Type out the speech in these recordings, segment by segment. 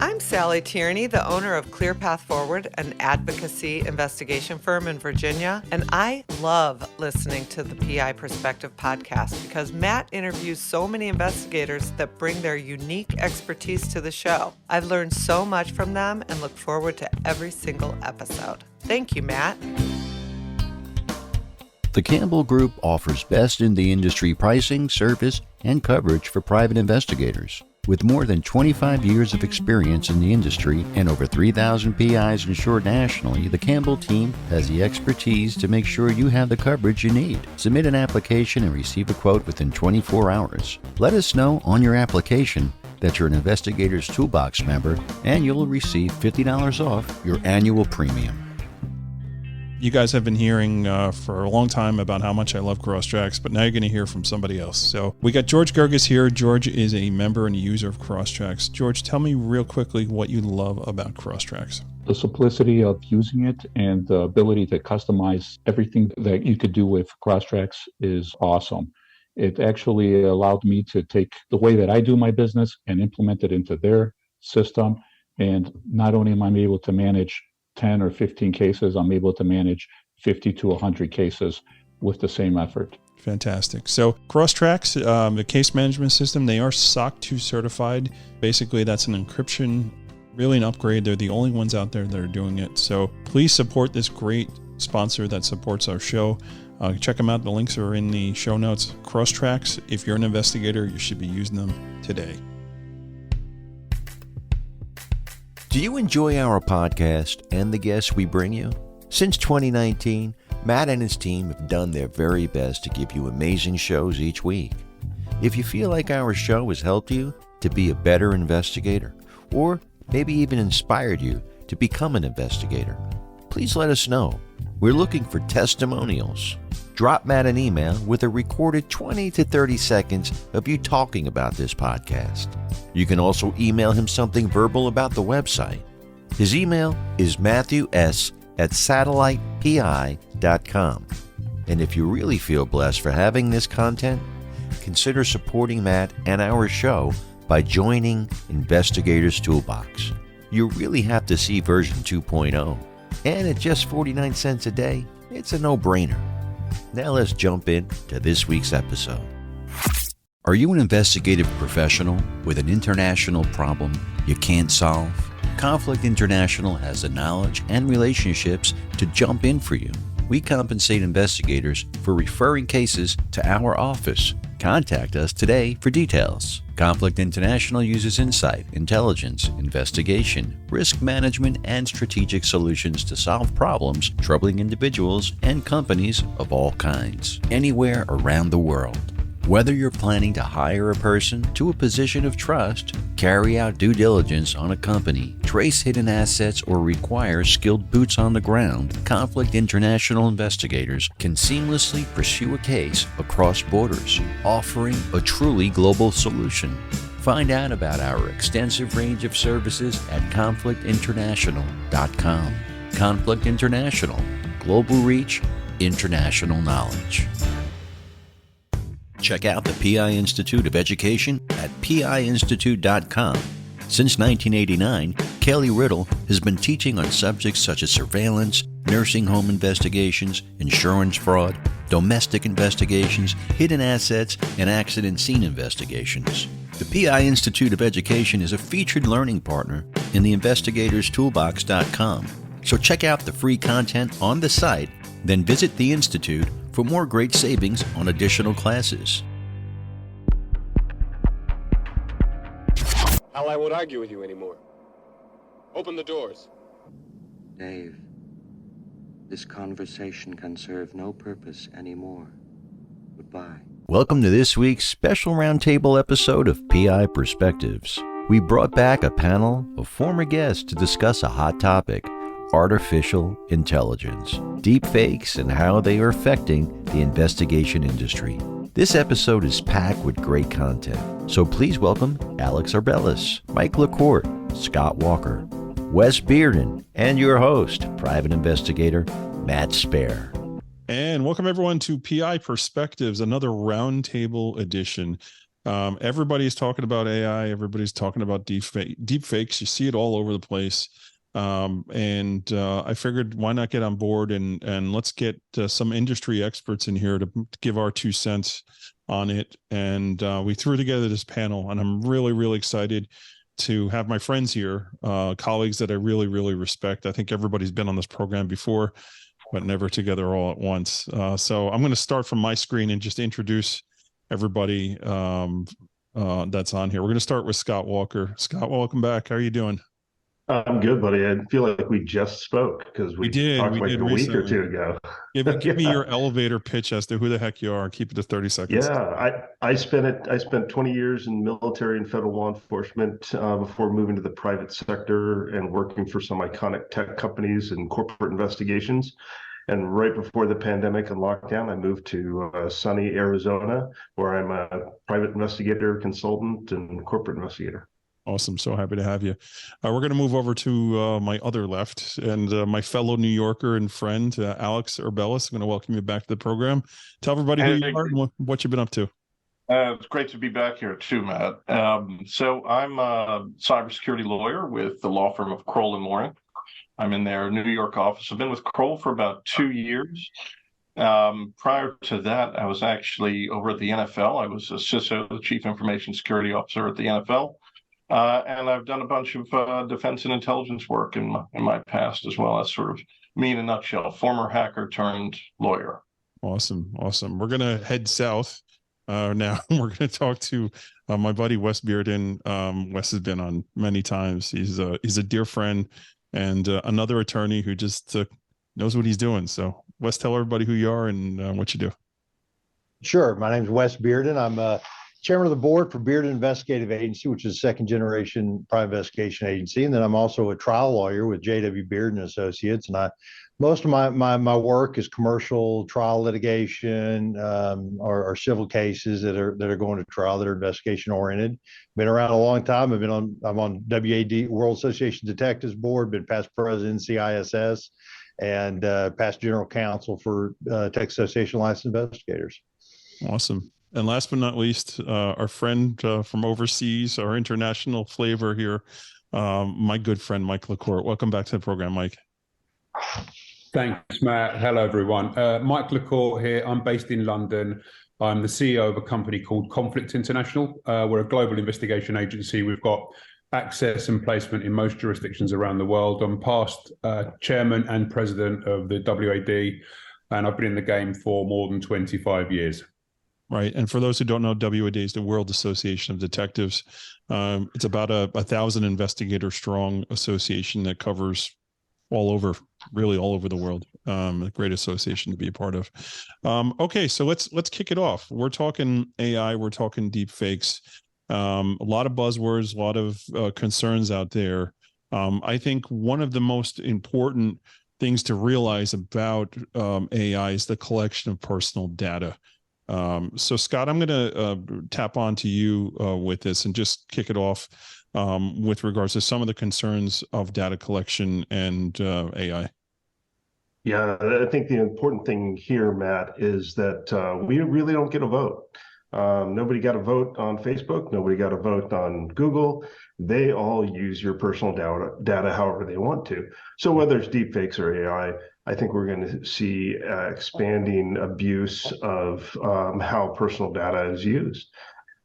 I'm Sally Tierney, the owner of Clear Path Forward, an advocacy investigation firm in Virginia, and I love listening to the PI Perspective podcast because Matt interviews so many investigators that bring their unique expertise to the show. I've learned so much from them and look forward to every single episode. Thank you, Matt. The Campbell Group offers best-in-the-industry pricing, service, and coverage for private investigators. With more than 25 years of experience in the industry and over 3,000 PIs insured nationally, the Campbell team has the expertise to make sure you have the coverage you need. Submit an application and receive a quote within 24 hours. Let us know on your application that you're an Investigator's Toolbox member, and you'll receive $50 off your annual premium. You guys have been hearing for a long time about how much I love Crosstracks, but now you're going to hear from somebody else. So we got George Gerges here. George is a member and a user of Crosstracks. George, tell me real quickly what you love about Crosstracks. The simplicity of using it and the ability to customize everything that you could do with Crosstracks is awesome. It actually allowed me to take the way that I do my business and implement it into their system. And not only am I able to manage 10 or 15 cases, I'm able to manage 50 to 100 cases with the same effort. Fantastic. So Crosstracks, the case management system, they are SOC 2 certified. Basically, that's an encryption, really an upgrade. They're the only ones out there that are doing it. So please support this great sponsor that supports our show. Check them out. The links are in the show notes. Crosstracks, if you're an investigator, you should be using them today. Do you enjoy our podcast and the guests we bring you? Since 2019, Matt and his team have done their very best to give you amazing shows each week. If you feel like our show has helped you to be a better investigator, or maybe even inspired you to become an investigator, please let us know. We're looking for testimonials. Drop Matt an email with a recorded 20 to 30 seconds of you talking about this podcast. You can also email him something verbal about the website. His email is matthews@satellitepi.com. And if you really feel blessed for having this content, consider supporting Matt and our show by joining Investigator's Toolbox. You really have to see version 2.0. And at just 49 cents a day, it's a no-brainer. Now let's jump into this week's episode. Are you an investigative professional with an international problem you can't solve? Conflict International has the knowledge and relationships to jump in for you. We compensate investigators for referring cases to our office. Contact us today for details. Conflict International uses insight, intelligence, investigation, risk management, and strategic solutions to solve problems troubling individuals and companies of all kinds, anywhere around the world. Whether you're planning to hire a person to a position of trust, carry out due diligence on a company, trace hidden assets, or require skilled boots on the ground, Conflict International investigators can seamlessly pursue a case across borders, offering a truly global solution. Find out about our extensive range of services at conflictinternational.com. Conflict International, global reach, international knowledge. Check out the PI Institute of Education at piinstitute.com. Since 1989, Kelly Riddle has been teaching on subjects such as surveillance, nursing home investigations, insurance fraud, domestic investigations, hidden assets, and accident scene investigations. The PI Institute of Education is a featured learning partner in the investigatorstoolbox.com. So check out the free content on the site, then visit the Institute for more great savings on additional classes. Hal, I won't argue with you anymore. Open the doors. Dave, this conversation can serve no purpose anymore. Goodbye. Welcome to this week's special roundtable episode of PI Perspectives. We brought back a panel of former guests to discuss a hot topic: artificial intelligence, deepfakes, and how they are affecting the investigation industry. This episode is packed with great content, so please welcome Alex Urbelis, Mike Lacorte, Scot Walker, Wes Bearden, and your host, private investigator Matt Spaier. And welcome everyone to PI Perspectives, another roundtable edition. Everybody's talking about AI. Everybody's talking about deep fakes. You see it all over the place. I figured, why not get on board and let's get some industry experts in here to give our 2 cents on it. And we threw together this panel, and I'm really, really excited to have my friends here, colleagues that I really, really respect. I think everybody's been on this program before, but never together all at once. So I'm going to start from my screen and just introduce everybody that's on here. We're going to start with Scot Walker. Scott, welcome back. How are you doing? I'm good, buddy. I feel like we just spoke because we talked like a week or two ago. Give me your elevator pitch as to who the heck you are. Keep it to 30 seconds. Yeah, I spent 20 years in military and federal law enforcement before moving to the private sector and working for some iconic tech companies and corporate investigations. And right before the pandemic and lockdown, I moved to sunny Arizona, where I'm a private investigator, consultant, and corporate investigator. Awesome. So happy to have you. We're going to move over to my other left and my fellow New Yorker and friend, Alex Urbelis. I'm going to welcome you back to the program. Tell everybody who you are and what you've been up to. It's great to be back here too, Matt. So I'm a cybersecurity lawyer with the law firm of Kroll & Moring. I'm in their New York office. I've been with Kroll for about 2 years. Prior to that, I was actually over at the NFL. I was a CISO, the Chief Information Security Officer at the NFL. And I've done a bunch of defense and intelligence work in my past as well. That's sort of me in a nutshell, former hacker turned lawyer. Awesome. We're going to head south now. We're going to talk to my buddy, Wes Bearden. Wes has been on many times. He's a dear friend and another attorney who just knows what he's doing. So Wes, tell everybody who you are and what you do. Sure. My name is Wes Bearden. I'm chairman of the board for Bearden Investigative Agency, which is a second-generation private investigation agency. And then I'm also a trial lawyer with J.W. Bearden Associates. And most of my work is commercial trial litigation or civil cases that are going to trial that are investigation oriented. Been around a long time. I'm on WAD, World Association of Detectives Board, been past president CISS, and past general counsel for Texas Association of Licensed Investigators. Awesome. And last but not least, our friend from overseas, our international flavor here, my good friend, Mike Lacorte. Welcome back to the program, Mike. Thanks, Matt. Hello, everyone. Mike Lacorte here. I'm based in London. I'm the CEO of a company called Conflict International. We're a global investigation agency. We've got access and placement in most jurisdictions around the world. I'm past chairman and president of the WAD, and I've been in the game for more than 25 years. Right. And for those who don't know, WAD is the World Association of Detectives. It's about a 1,000 investigator strong association that covers really all over the world. A great association to be a part of. Okay, so let's kick it off. We're talking AI. We're talking deep fakes. A lot of buzzwords, a lot of concerns out there. I think one of the most important things to realize about AI is the collection of personal data. So Scott, I'm going to tap on to you with this and just kick it off with regards to some of the concerns of data collection and AI. Yeah, I think the important thing here, Matt, is that we really don't get a vote. Nobody got a vote on Facebook. Nobody got a vote on Google. They all use your personal data however they want to. So whether it's deepfakes or AI, I think we're going to see expanding abuse of how personal data is used.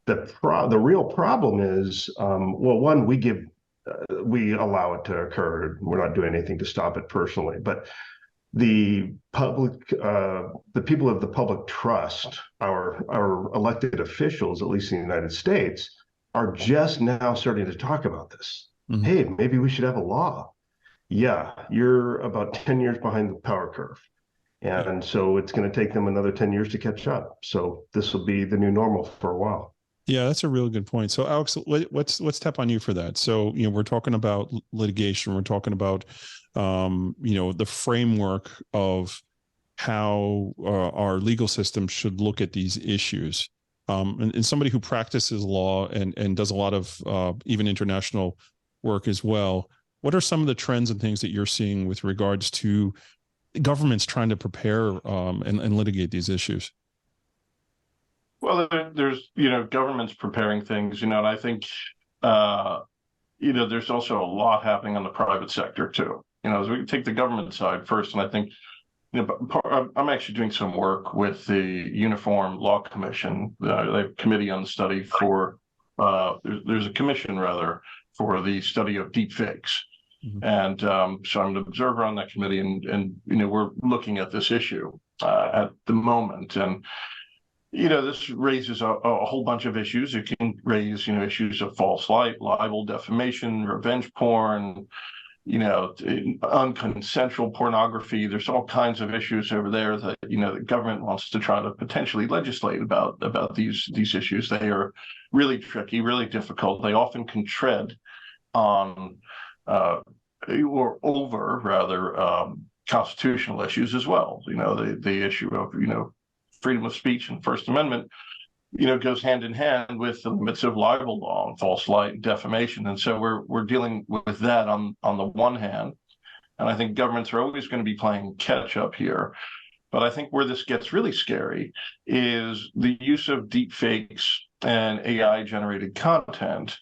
The real problem is, well, one, we allow it to occur. We're not doing anything to stop it personally, but the public, the people of the public trust, our elected officials, at least in the United States, are just now starting to talk about this. Mm-hmm. Hey, maybe we should have a law. Yeah, you're about 10 years behind the power curve. And so it's going to take them another 10 years to catch up. So this will be the new normal for a while. Yeah, that's a really good point. So Alex, let's tap on you for that. So, we're talking about litigation. We're talking about, the framework of how our legal system should look at these issues. And somebody who practices law and does a lot of even international work as well, what are some of the trends and things that you're seeing with regards to governments trying to prepare and litigate these issues? Well, there's, governments preparing things, and I think, there's also a lot happening on the private sector too. As we take the government side first, and I think, I'm actually doing some work with the Uniform Law Commission, the committee on the study for, there's a commission rather for the study of deep fakes. Mm-hmm. And so I'm an observer on that committee, and we're looking at this issue at the moment. And this raises a whole bunch of issues. It can raise, issues of false light, libel, defamation, revenge porn, unconsensual pornography. There's all kinds of issues over there that, the government wants to try to potentially legislate about these issues. They are really tricky, really difficult. They often can tread on or over rather constitutional issues as well. The issue of, freedom of speech and First Amendment, goes hand in hand with the limits of libel law and false light and defamation. And so we're dealing with that on the one hand. And I think governments are always going to be playing catch up here. But I think where this gets really scary is the use of deep fakes and AI generated content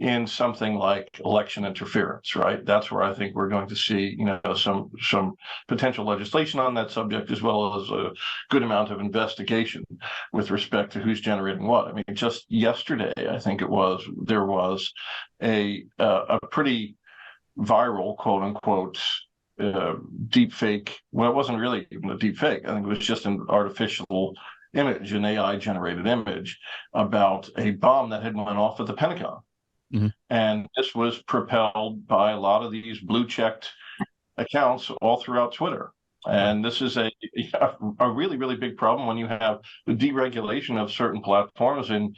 in something like election interference, right? That's where I think we're going to see, some potential legislation on that subject, as well as a good amount of investigation with respect to who's generating what. I mean, just yesterday, I think there was a pretty viral, quote unquote, deep fake. Well, it wasn't really even a deep fake. I think it was just an artificial image, an AI generated image about a bomb that had went off at the Pentagon. Mm-hmm. And this was propelled by a lot of these blue checked accounts all throughout Twitter. And this is a really, really big problem when you have the deregulation of certain platforms and,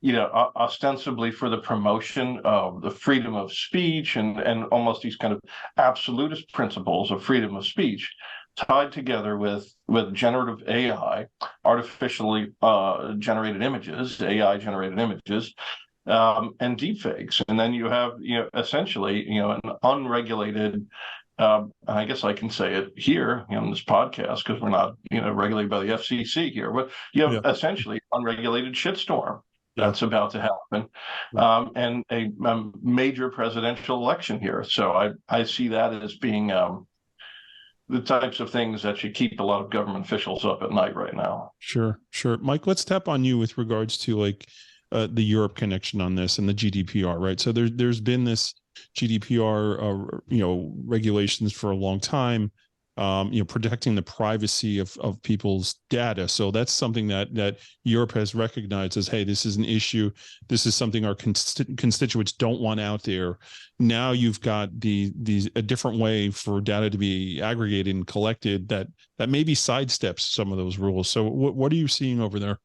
ostensibly for the promotion of the freedom of speech and almost these kind of absolutist principles of freedom of speech tied together with generative AI, artificially generated images, AI generated images, and deepfakes. And then you have, essentially, an unregulated, I guess I can say it here on this podcast because we're not, regulated by the FCC here, but you have essentially unregulated shitstorm that's about to happen, and a major presidential election here. So I see that as being the types of things that should keep a lot of government officials up at night right now. Sure. Mike, let's tap on you with regards to the Europe connection on this and the GDPR, right? So there's been this GDPR, regulations for a long time, protecting the privacy of people's data. So that's something that Europe has recognized as, hey, this is an issue. This is something our constituents don't want out there. Now you've got a different way for data to be aggregated and collected that maybe sidesteps some of those rules. So what are you seeing over there?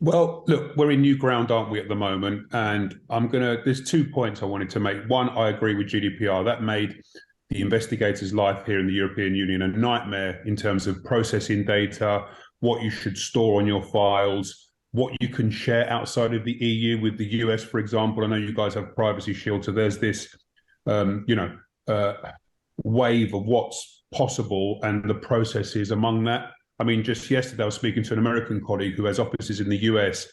Well, look, we're in new ground, aren't we, at the moment? And there's 2 points I wanted to make. One, I agree with GDPR. That made the investigator's life here in the European Union a nightmare in terms of processing data, what you should store on your files, what you can share outside of the EU with the US, for example. I know you guys have Privacy Shield, so there's this, wave of what's possible and the processes among that. I mean, just yesterday I was speaking to an American colleague who has offices in the US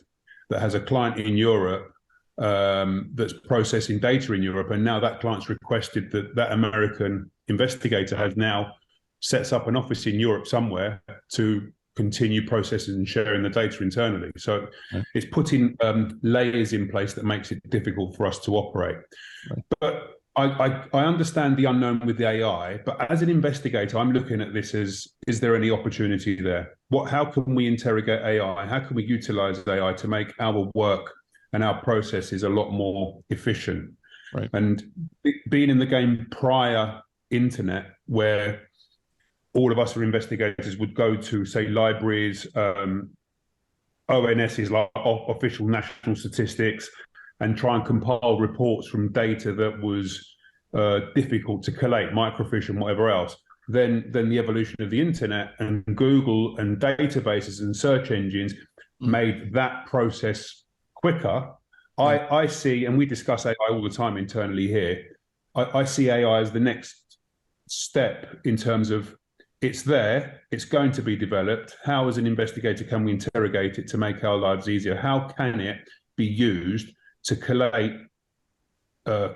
that has a client in Europe that's processing data in Europe. And now that client's requested that American investigator has now sets up an office in Europe somewhere to continue processing and sharing the data internally. So it's putting layers in place that makes it difficult for us to operate. Right. But I understand the unknown with the AI, but as an investigator, I'm looking at this as, is there any opportunity there? How can we interrogate AI? How can we utilize AI to make our work and our processes a lot more efficient? Right. And being in the game prior internet, where all of us are investigators would go to, say, libraries, ONSs, like official national statistics, and try and compile reports from data that was difficult to collate, microfiche and whatever else. Then the evolution of the internet and Google and databases and search engines made that process quicker. I see, and we discuss AI all the time internally here, I see AI as the next step in terms of it's there, it's going to be developed. How, as an investigator, can we interrogate it to make our lives easier? How can it be used to collate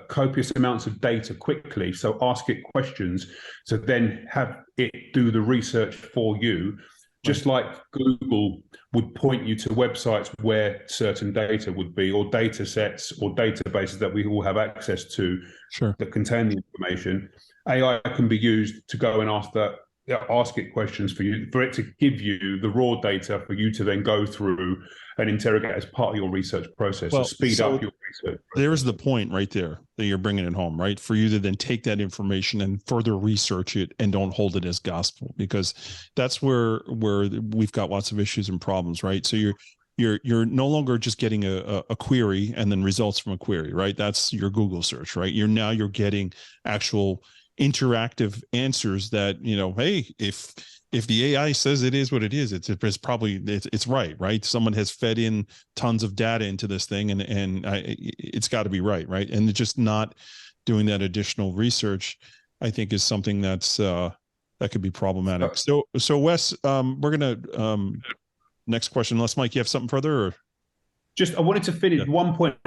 copious amounts of data quickly? So ask it questions to then have it do the research for you, just like Google would point you to websites where certain data would be, or data sets or databases that we all have access to that contain the information. AI can be used to go and ask it questions for you, for it to give you the raw data for you to then go through and interrogate as part of your research process, to speed up your research process. There's the point right there that you're bringing it home, right? For you to then take that information and further research it and don't hold it as gospel, because that's where we've got lots of issues and problems, right? So you're no longer just getting a query and then results from a query, right? That's your Google search, right? You're getting actual interactive answers that, hey, if the AI says it is what it is, it's probably right. Someone has fed in tons of data into this thing, and it's got to be right. And just not doing that additional research, I think, is something that's that could be problematic. So Wes, we're gonna next question. Unless Mike, you have something further, or I wanted to finish one point.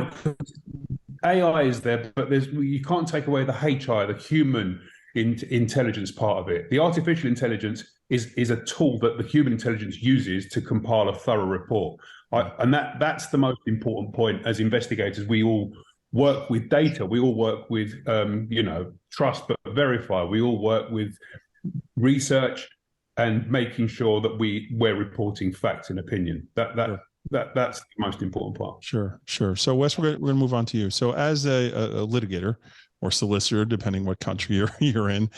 AI is there, but you can't take away the HI, the human intelligence part of it. The artificial intelligence is a tool that the human intelligence uses to compile a thorough report. And that's the most important point. As investigators, we all work with data. We all work with, trust but verify. We all work with research and making sure that we're reporting facts and opinion. That's the most important part. Sure. So Wes, we're going to move on to you. So as a litigator or solicitor, depending what country you're in,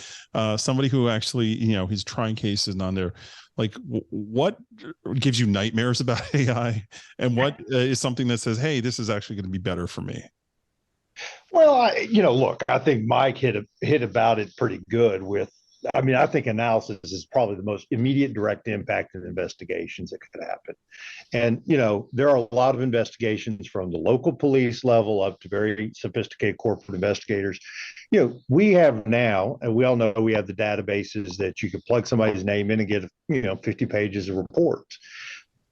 somebody who actually, he's trying cases on there, like what gives you nightmares about AI, and what is something that says, hey, this is actually going to be better for me? Well, look, I think Mike hit about it pretty good with, I think analysis is probably the most immediate direct impact of investigations that could happen. And, there are a lot of investigations from the local police level up to very sophisticated corporate investigators. We have now, and we all know we have the databases that you could plug somebody's name in and get, 50 pages of reports.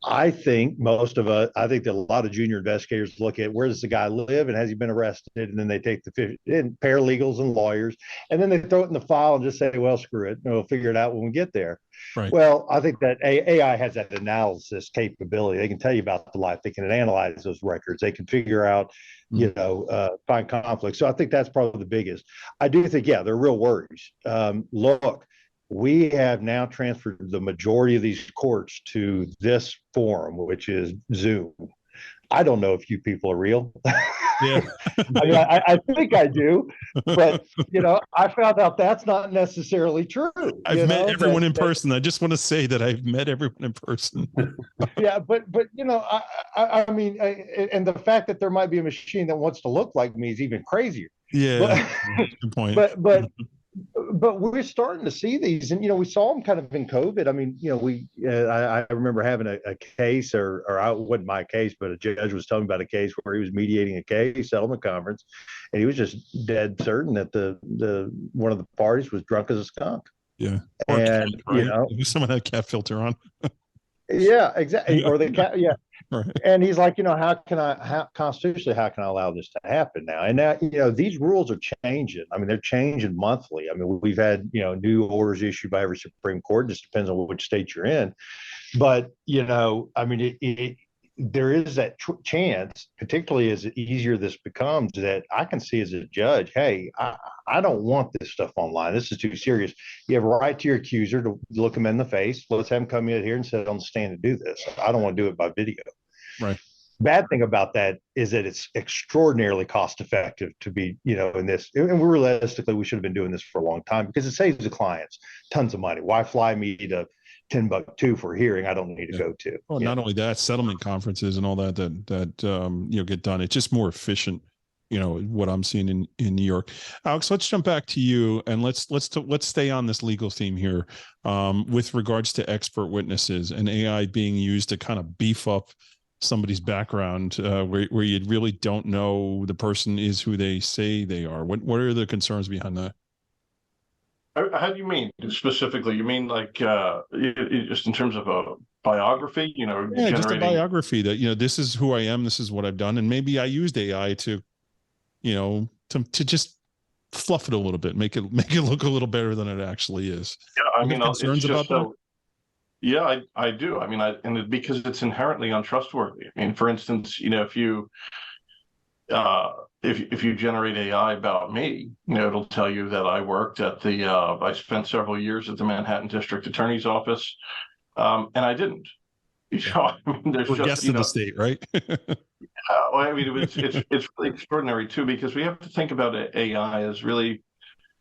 I think that a lot of junior investigators look at, where does the guy live and has he been arrested? And then they take the 50 paralegals and lawyers, and then they throw it in the file and just say, well, screw it, we'll figure it out when we get there. Right. Well, I think that AI has that analysis capability. They can tell you about the life. They can analyze those records. They can figure out, find conflicts. So I think that's probably the biggest. I do think, there are real worries. Look, we have now transferred the majority of these courts to this forum, which is Zoom. I don't know if you people are real. Yeah. I think I do, but I found out that's not necessarily true. I've met everyone in person. I just want to say that I've met everyone in person. Yeah, but I mean, and the fact that there might be a machine that wants to look like me is even crazier. Yeah, good point. But we're starting to see these, and we saw them kind of in COVID. I mean, I remember having a case, or it wasn't my case, but a judge was telling me about a case where he was mediating a case settlement conference, and he was just dead certain that the one of the parties was drunk as a skunk. Yeah, and cat, right? Someone had a cat filter on. Yeah, exactly. Or the cat. Yeah. Right. And he's like, constitutionally, how can I allow this to happen now? And now, these rules are changing. I mean, they're changing monthly. I mean, we've had, new orders issued by every Supreme Court. It just depends on which state you're in. But, I mean, there is that chance, particularly as easier this becomes, that I can see as a judge, hey, I don't want this stuff online. This is too serious. You have a right to your accuser to look him in the face. Let's have him come in here and sit on the stand and do this. I don't want to do it by video. Right. Bad thing about that is that it's extraordinarily cost effective to be, in this. And realistically, we should have been doing this for a long time, because it saves the clients tons of money. Why fly me to Timbuktu for a hearing I don't need to go to? Well, not only that, settlement conferences and all that get done. It's just more efficient. What I'm seeing in New York. Alex, let's jump back to you, and let's stay on this legal theme here, with regards to expert witnesses and AI being used to kind of beef up somebody's background, where you really don't know the person is who they say they are. What are the concerns behind that? How do you mean specifically? You mean like just in terms of a biography? Yeah, just a biography that this is who I am, this is what I've done, and maybe I used AI to, to just fluff it a little bit, make it look a little better than it actually is. Yeah, I mean, concerns about that? Yeah, I do. I mean, because it's inherently untrustworthy. I mean, for instance, if you generate AI about me, it'll tell you that I worked at I spent several years at the Manhattan District Attorney's Office, and I didn't. I mean, there's We're guests of the state, right? Well, I mean, it's really extraordinary too, because we have to think about AI as really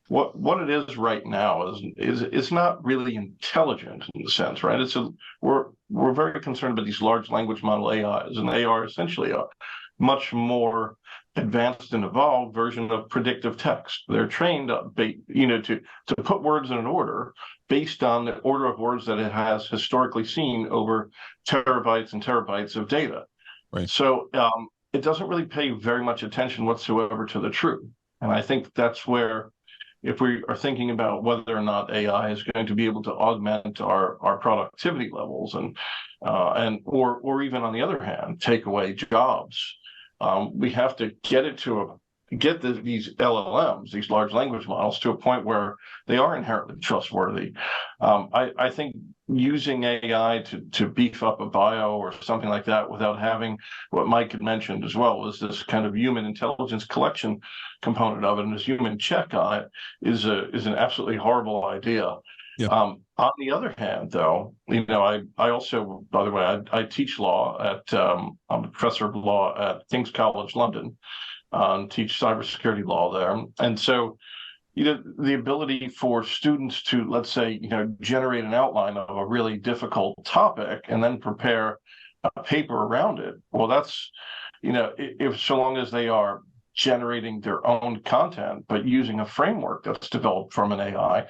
what it is right now is not really intelligent in the sense, right? We're very concerned about these large language model AIs, and they are essentially a much more advanced and evolved version of predictive text. They're trained to put words in an order based on the order of words that it has historically seen over terabytes and terabytes of data. Right. So it doesn't really pay very much attention whatsoever to the truth. And I think that's where, if we are thinking about whether or not AI is going to be able to augment our productivity levels or even on the other hand, take away jobs, we have to get these LLMs, these large language models, to a point where they are inherently trustworthy. I think using AI to beef up a bio or something like that without having what Mike had mentioned as well is this kind of human intelligence collection component of it, and this human check on it is an absolutely horrible idea. Yeah. On the other hand, though, I also, by the way, I teach law I'm a professor of law at King's College London, teach cybersecurity law there. And so, the ability for students to, let's say, generate an outline of a really difficult topic and then prepare a paper around it. Well, that's, if so long as they are generating their own content, but using a framework that's developed from an AI. I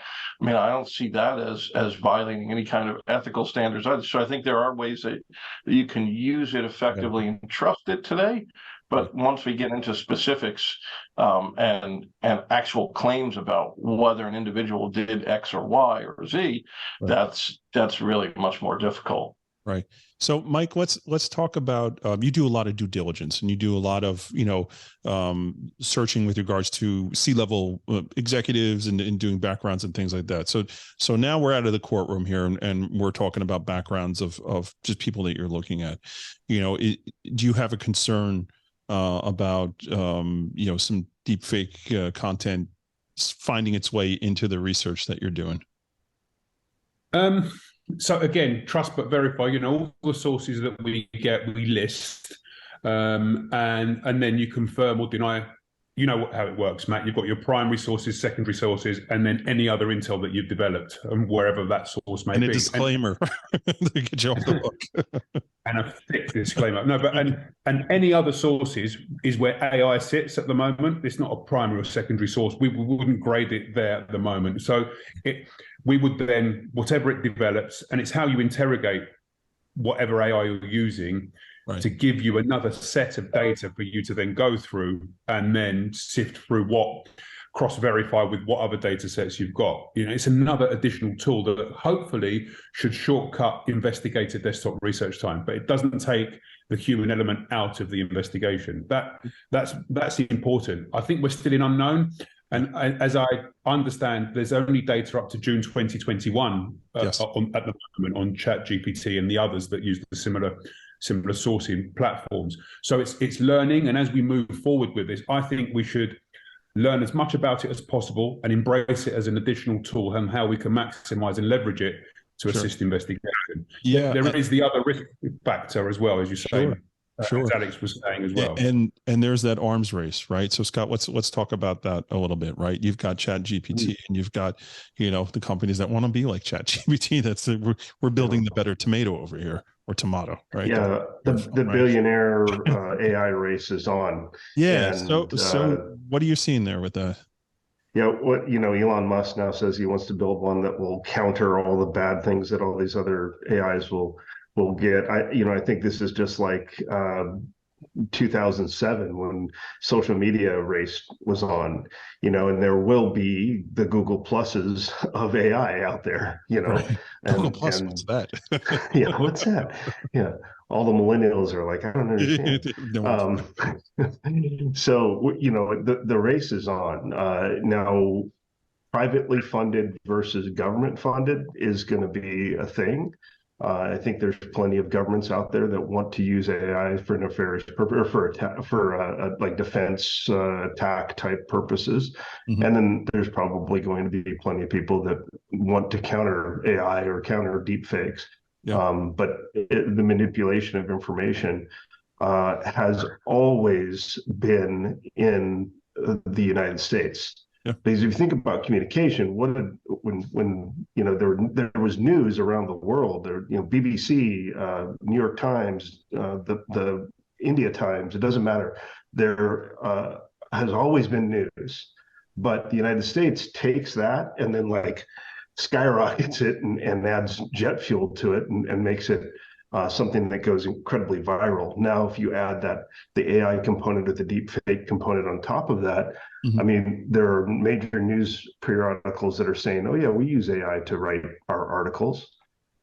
mean, I don't see that as violating any kind of ethical standards either. So I think there are ways that you can use it effectively and trust it today. But once we get into specifics and actual claims about whether an individual did X or Y or Z, that's really much more difficult. Right. So, Mike, let's talk about, you do a lot of due diligence, and you do a lot of, searching with regards to C-level executives and doing backgrounds and things like that. So now we're out of the courtroom here, and we're talking about backgrounds of just people that you're looking at. Do you have a concern about, some deep fake content finding its way into the research that you're doing? So again, trust but verify. All the sources that we get, we list, and then you confirm or deny. How it works, Matt. You've got your primary sources, secondary sources, and then any other intel that you've developed, and wherever that source may be. And a disclaimer to get you off the hook. And a thick disclaimer. No, but and any other sources is where AI sits at the moment. It's not a primary or secondary source. We wouldn't grade it there at the moment. So we would then, whatever it develops, and it's how you interrogate whatever AI you're using to give you another set of data for you to then go through and then sift through cross-verify with what other data sets you've got. It's another additional tool that hopefully should shortcut investigator desktop research time, but it doesn't take the human element out of the investigation. That's important. I think we're still in unknown. And as I understand, there's only data up to June 2021 at the moment on ChatGPT and the others that use the similar sourcing platforms. So it's learning, and as we move forward with this, I think we should learn as much about it as possible and embrace it as an additional tool and how we can maximize and leverage it to assist investigation. Yeah, there is the other risk factor as well, as you say. Sure. As Alex was saying as well. And there's that arms race, right? So Scott, let's talk about that a little bit, right? You've got ChatGPT and you've got, the companies that want to be like ChatGPT. That's we're building the better tomato over here, or tomato, right? Yeah, the billionaire AI race is on. Yeah. And, so what are you seeing there with that? Yeah, Elon Musk now says he wants to build one that will counter all the bad things that all these other AIs will get. I think this is just like 2007 when social media race was on, and there will be the Google Pluses of AI out there, Right. Google Plus, and what's that? yeah, what's that? Yeah, all the millennials are like, I don't understand. No. So the race is on now. Privately funded versus government funded is going to be a thing. I think there's plenty of governments out there that want to use AI for nefarious purpose, for like defense attack type purposes. Mhm. And then there's probably going to be plenty of people that want to counter AI or counter deep fakes. Yeah. But the manipulation of information has always been in the United States. Yeah. Because if you think about communication, when there was news around the world, BBC, New York Times, the India Times, it doesn't matter. There has always been news, but the United States takes that and then like skyrockets it and adds jet fuel to it and makes it something that goes incredibly viral. Now, if you add the AI component or the deep fake component on top of that, Mhm. I mean, there are major news periodicals that are saying, oh yeah, we use AI to write our articles.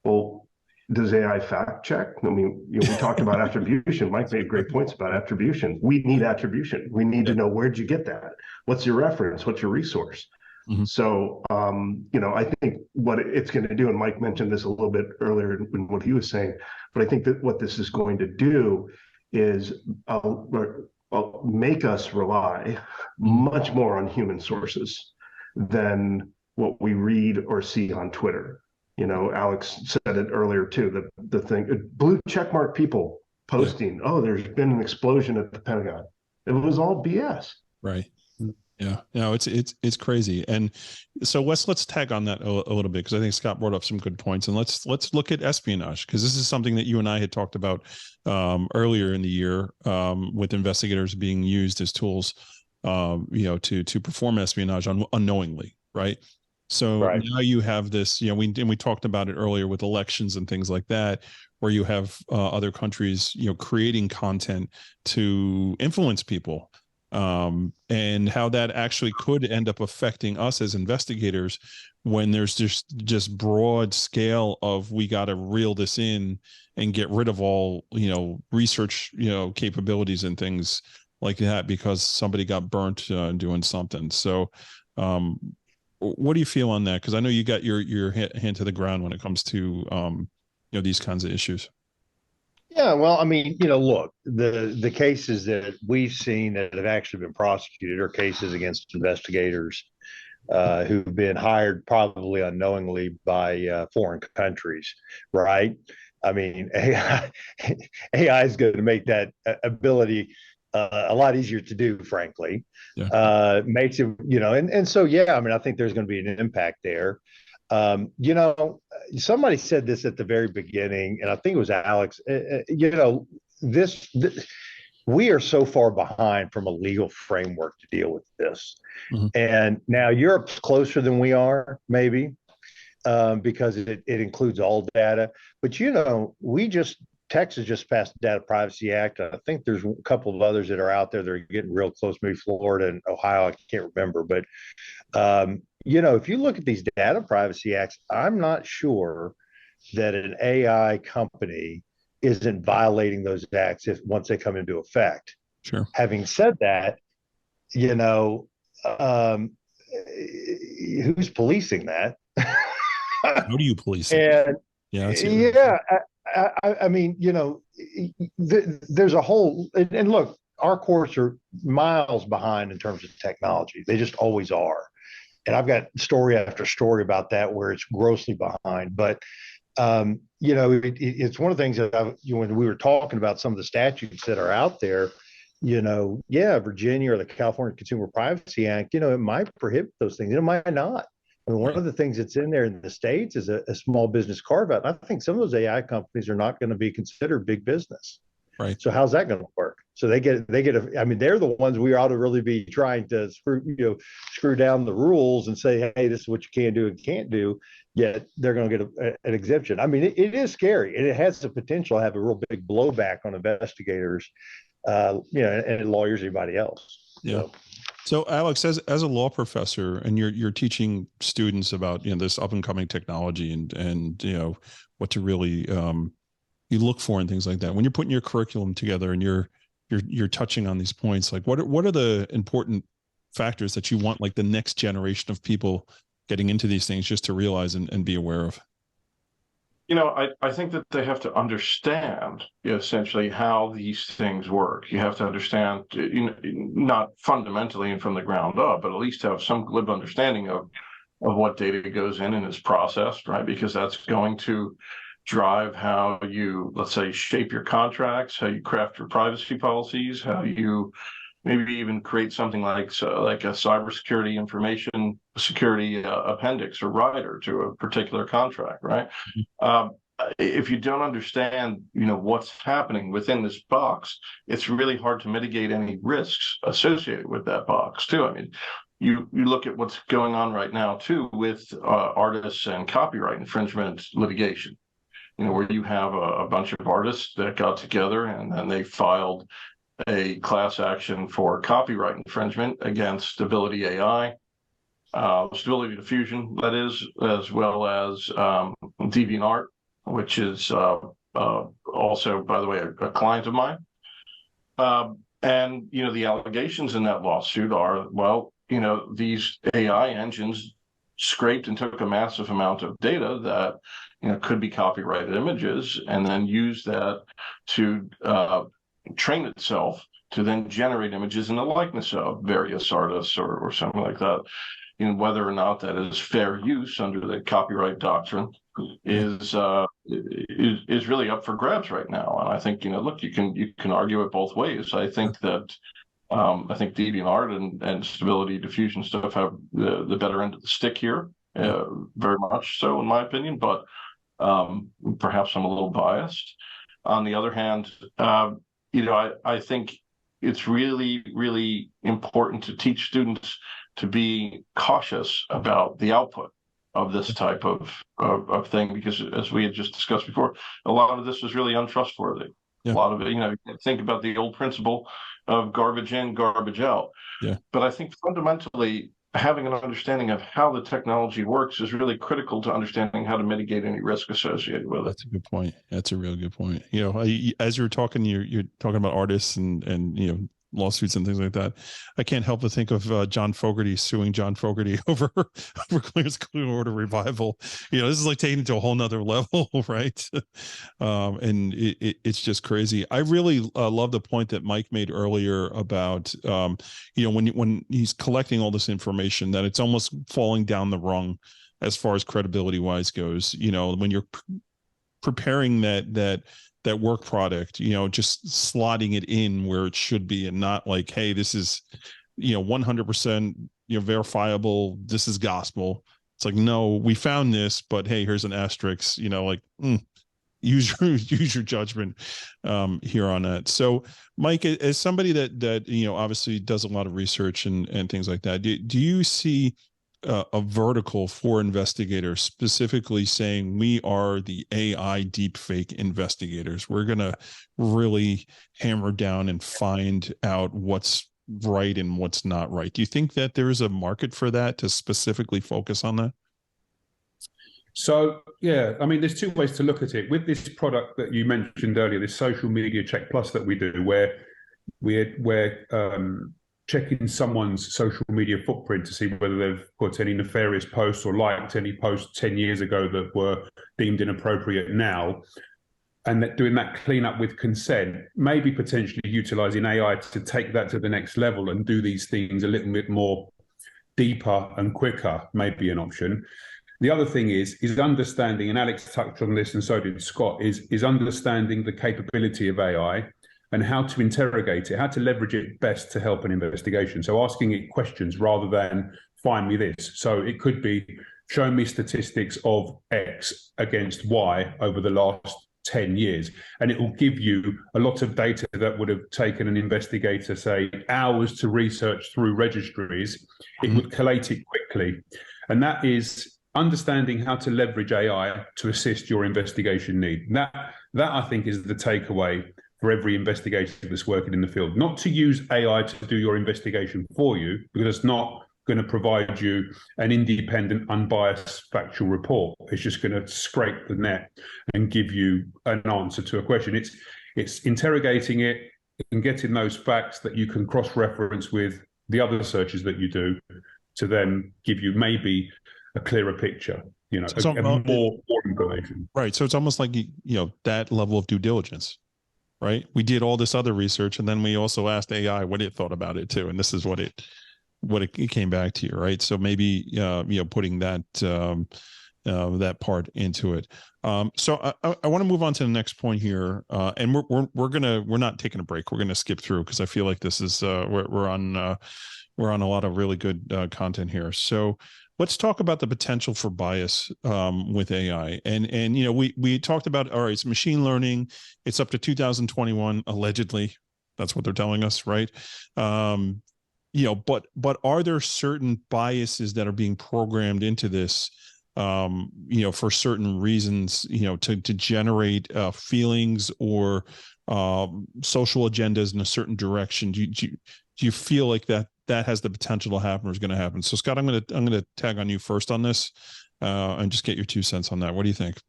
Well, does AI fact check? I mean, we talked about attribution. Mike made great points about attribution. We need attribution. We need to know, where'd you get that? What's your reference? What's your resource? Mhm. So, I think what it's going to do, and Mike mentioned this a little bit earlier in what he was saying, but I think that what this is going to do is make us rely much more on human sources than what we read or see on Twitter. Alex said it earlier too, the thing, blue checkmark people posting, oh, there's been an explosion at the Pentagon. It was all BS. Right. Yeah, no, it's crazy. And so Wes, let's tag on that a little bit, because I think Scott brought up some good points, and let's look at espionage, because this is something that you and I had talked about earlier in the year, with investigators being used as tools, to perform espionage unknowingly, right? So Right. now you have this, we talked about it earlier with elections and things like that, where you have other countries, creating content to influence people. And how that actually could end up affecting us as investigators when there's just broad scale of, we got to reel this in and get rid of all, research, capabilities and things like that, because somebody got burnt doing something. So, what do you feel on that? Because I know you got your hand to the ground when it comes to, these kinds of issues. Yeah, well, I mean, look, the cases that we've seen that have actually been prosecuted are cases against investigators who've been hired probably unknowingly by foreign countries, right? I mean, AI is going to make that ability a lot easier to do, frankly. Yeah. Makes it, and so, yeah, I mean, I think there's going to be an impact there. Somebody said this at the very beginning, and I think it was Alex. This we are so far behind from a legal framework to deal with this. Mm-hmm. And now Europe's closer than we are, maybe, because it includes all data. But Texas just passed the Data Privacy Act. I think there's a couple of others that are out there that are getting real close, maybe Florida and Ohio. I can't remember, but if you look at these data privacy acts, I'm not sure that an AI company isn't violating those acts once they come into effect. Sure. Having said that, who's policing that? How do you police it? And yeah, I mean, there's a whole, and look, our courts are miles behind in terms of technology. They just always are. And I've got story after story about that where it's grossly behind. But, it's one of the things that when we were talking about some of the statutes that are out there, Virginia or the California Consumer Privacy Act, it might prohibit those things. It might not. I mean, one of the things that's in there in the States is a small business carve out. I think some of those AI companies are not going to be considered big business. Right. So how's that going to work? So they're the ones we ought to really be trying to screw down the rules and say, hey, this is what you can do and can't do. Yet they're going to get an exemption. I mean, it is scary, and it has the potential to have a real big blowback on investigators and lawyers, anybody else. Yeah. So Alex, as a law professor, and you're teaching students about this up and coming technology and what to really you look for and things like that. When you're putting your curriculum together and you're touching on these points, like what are the important factors that you want like the next generation of people getting into these things just to realize and be aware of? I think that they have to understand essentially how these things work. You have to understand, not fundamentally and from the ground up, but at least have some good understanding of what data goes in and is processed, right? Because that's going to drive how you, let's say, shape your contracts, how you craft your privacy policies, how you maybe even create something like a cybersecurity information security appendix or rider to a particular contract, right? If you don't understand, what's happening within this box, it's really hard to mitigate any risks associated with that box too. I mean, you look at what's going on right now too with artists and copyright infringement litigation, where you have a bunch of artists that got together and then they filed a class action for copyright infringement against Stability AI, Stability Diffusion, that is, as well as DeviantArt, which is also, by the way, a client of mine. And, the allegations in that lawsuit are, these AI engines scraped and took a massive amount of data that, could be copyrighted images and then used that to train itself to then generate images in the likeness of various artists or something like that. Whether or not that is fair use under the copyright doctrine is really up for grabs right now. And I think look, you can argue it both ways. I think that I think DeviantArt and Stability Diffusion stuff have the better end of the stick here, very much so in my opinion. But perhaps I'm a little biased. On the other hand, I think it's really, really important to teach students to be cautious about the output of this type of thing, because as we had just discussed before, a lot of this is really untrustworthy. A lot of it, think about the old principle of garbage in, garbage out. But I think fundamentally, having an understanding of how the technology works is really critical to understanding how to mitigate any risk associated with it. That's a good point. That's a real good point. As you're talking, you're talking about artists and lawsuits and things like that. I can't help but think of John Fogerty suing John Fogerty over Clearance Clear Order Revival. This is like taking it to a whole nother level, right? And it's just crazy. I really love the point that Mike made earlier about, when he's collecting all this information, that it's almost falling down the rung as far as credibility wise goes. When you're preparing that work product, just slotting it in where it should be and not like, hey, this is, 100%, verifiable. This is gospel. It's like, no, we found this, but hey, here's an asterisk, use your judgment here on that. So Mike, as somebody that obviously does a lot of research and things like that, do you see a vertical for investigators specifically saying we are the AI deepfake investigators? We're going to really hammer down and find out what's right and what's not right. Do you think that there is a market for that, to specifically focus on that? So, yeah, I mean, there's two ways to look at it. With this product that you mentioned earlier, this Social Media Check Plus that we do, where we're checking someone's social media footprint to see whether they've put any nefarious posts or liked any posts 10 years ago that were deemed inappropriate now, and that doing that cleanup with consent, maybe potentially utilizing AI to take that to the next level and do these things a little bit more deeper and quicker may be an option. The other thing is understanding, and Alex touched on this and so did Scott, is understanding the capability of AI and how to interrogate it, how to leverage it best to help an investigation. So asking it questions rather than find me this. So it could be, show me statistics of X against Y over the last 10 years. And it will give you a lot of data that would have taken an investigator, say, hours to research through registries. It would collate it quickly. And that is understanding how to leverage AI to assist your investigation need. That I think is the takeaway for every investigator that's working in the field. Not to use AI to do your investigation for you, because it's not going to provide you an independent, unbiased, factual report. It's just going to scrape the net and give you an answer to a question. It's interrogating it and getting those facts that you can cross-reference with the other searches that you do to then give you maybe a clearer picture, more information. Right. So it's almost like, that level of due diligence, right? We did all this other research, and then we also asked AI what it thought about it too. And this is what it came back to you, right? So maybe, putting that part into it. So I want to move on to the next point here. And we're not taking a break. We're going to skip through because I feel like this is, we're on a lot of really good content here. So let's talk about the potential for bias with AI. And we talked about, all right, it's machine learning. It's up to 2021, allegedly. That's what they're telling us, right? But are there certain biases that are being programmed into this, for certain reasons, to generate feelings or social agendas in a certain direction? Do you feel like that has the potential to happen or is going to happen? So Scott, I'm going to tag on you first on this and just get your 2 cents on that. What do you think?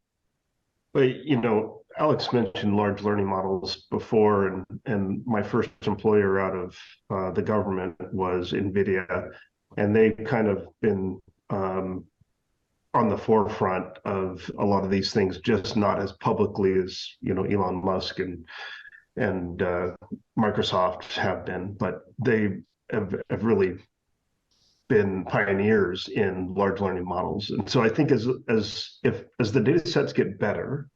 Well, Alex mentioned large learning models before, and my first employer out of the government was NVIDIA, and they've kind of been on the forefront of a lot of these things, just not as publicly as Elon Musk and Microsoft have been, but they have really been pioneers in large learning models. And so I think as the data sets get better,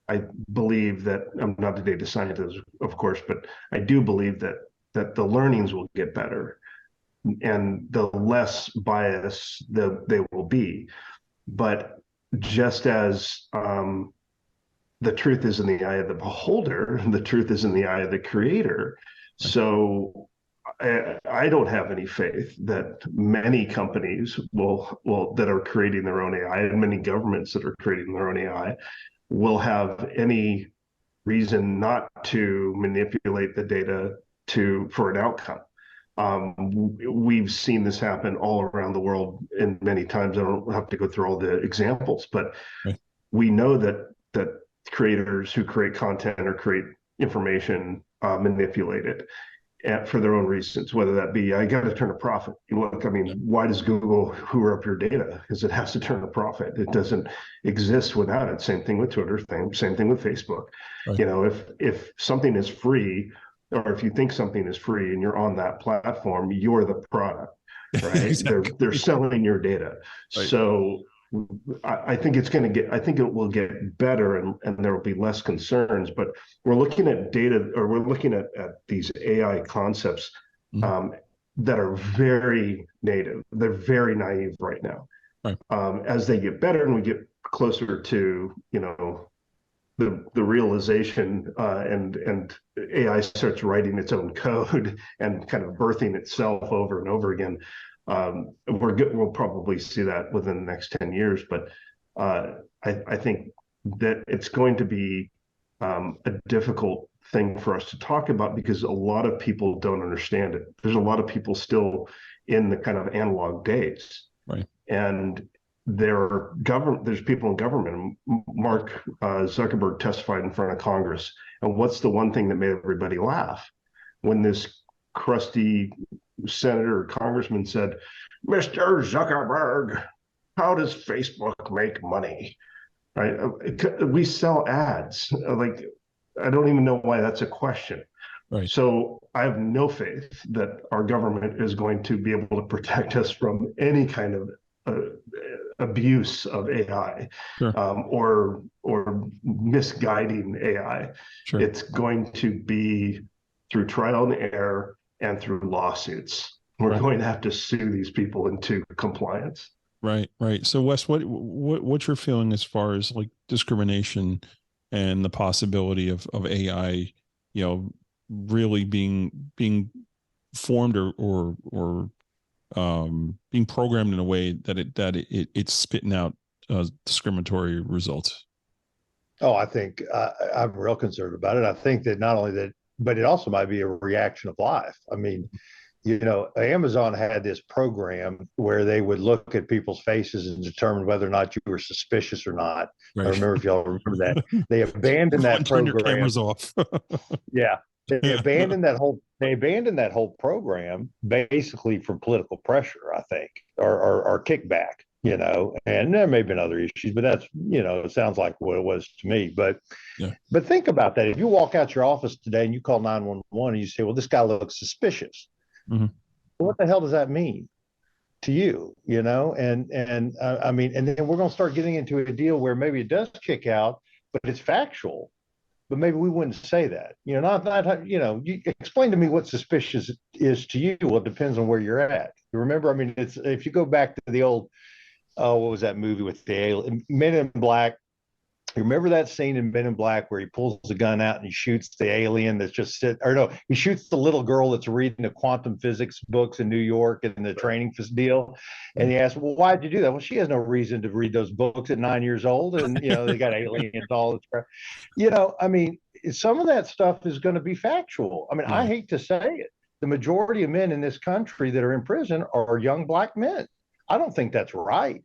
I believe that, I'm not a data scientist, of course, but I do believe that the learnings will get better and the less bias they will be. But just as the truth is in the eye of the beholder, the truth is in the eye of the creator. So I don't have any faith that many companies that are creating their own AI, and many governments that are creating their own AI, will have any reason not to manipulate the data for an outcome. We've seen this happen all around the world in many times. I don't have to go through all the examples, but we know that creators who create content or create information manipulate it for their own reasons, whether that be, I got to turn a profit. Look, why does Google hoover up your data? Because it has to turn a profit. It doesn't exist without it. Same thing with Twitter, same thing with Facebook. Right. If something is free, or if you think something is free and you're on that platform, you're the product, right? Exactly. They're selling your data. Right. So I think it will get better and there will be less concerns, but we're looking at data, or we're looking at these AI concepts that are very native. They're very naive right now. Right. As they get better and we get closer to, the realization and AI starts writing its own code and kind of birthing itself over and over again, we'll probably see that within the next 10 years. But I think that it's going to be a difficult thing for us to talk about because a lot of people don't understand it. There's a lot of people still in the kind of analog days. Right. And there's people in government. Mark Zuckerberg testified in front of Congress. And what's the one thing that made everybody laugh? When this crusty senator or congressman said, "Mr. Zuckerberg, how does Facebook make money?" Right? We sell ads. Like, I don't even know why that's a question. Right. So I have no faith that our government is going to be able to protect us from any kind of abuse of AI. Sure. or misguiding AI. Sure. It's going to be through trial and error and through lawsuits. We're going to have to sue these people into compliance. Right. So Wes, what's your feeling as far as like discrimination and the possibility of AI, really being formed or being programmed in a way that it's spitting out discriminatory results? Oh, I think I'm real concerned about it. I think that not only that, but it also might be a reaction of life. I mean, Amazon had this program where they would look at people's faces and determine whether or not you were suspicious or not. Right. I remember if y'all remember that. They abandoned that Turn your program. cameras off. Yeah. They abandoned that whole program basically for political pressure, I think, or kickback, and there may have been other issues, but that's, it sounds like what it was to me. But but think about that. If you walk out your office today and you call 911 and you say, well, this guy looks suspicious. Mm-hmm. What the hell does that mean to you? I mean, and then we're going to start getting into a deal where maybe it does kick out, but it's factual. But maybe we wouldn't say that. You explain to me what suspicious is to you. Well, it depends on where you're at. You remember? I mean, it's if you go back to the old, what was that movie with the Men in Black? You remember that scene in Men in Black where he pulls the gun out and he shoots the alien that's just he shoots the little girl that's reading the quantum physics books in New York and the training deal. And he asks, well, why'd you do that? Well, she has no reason to read those books at 9 years old. And, they got aliens, all this crap. I mean, some of that stuff is going to be factual. I mean, I hate to say it. The majority of men in this country that are in prison are young Black men. I don't think that's right.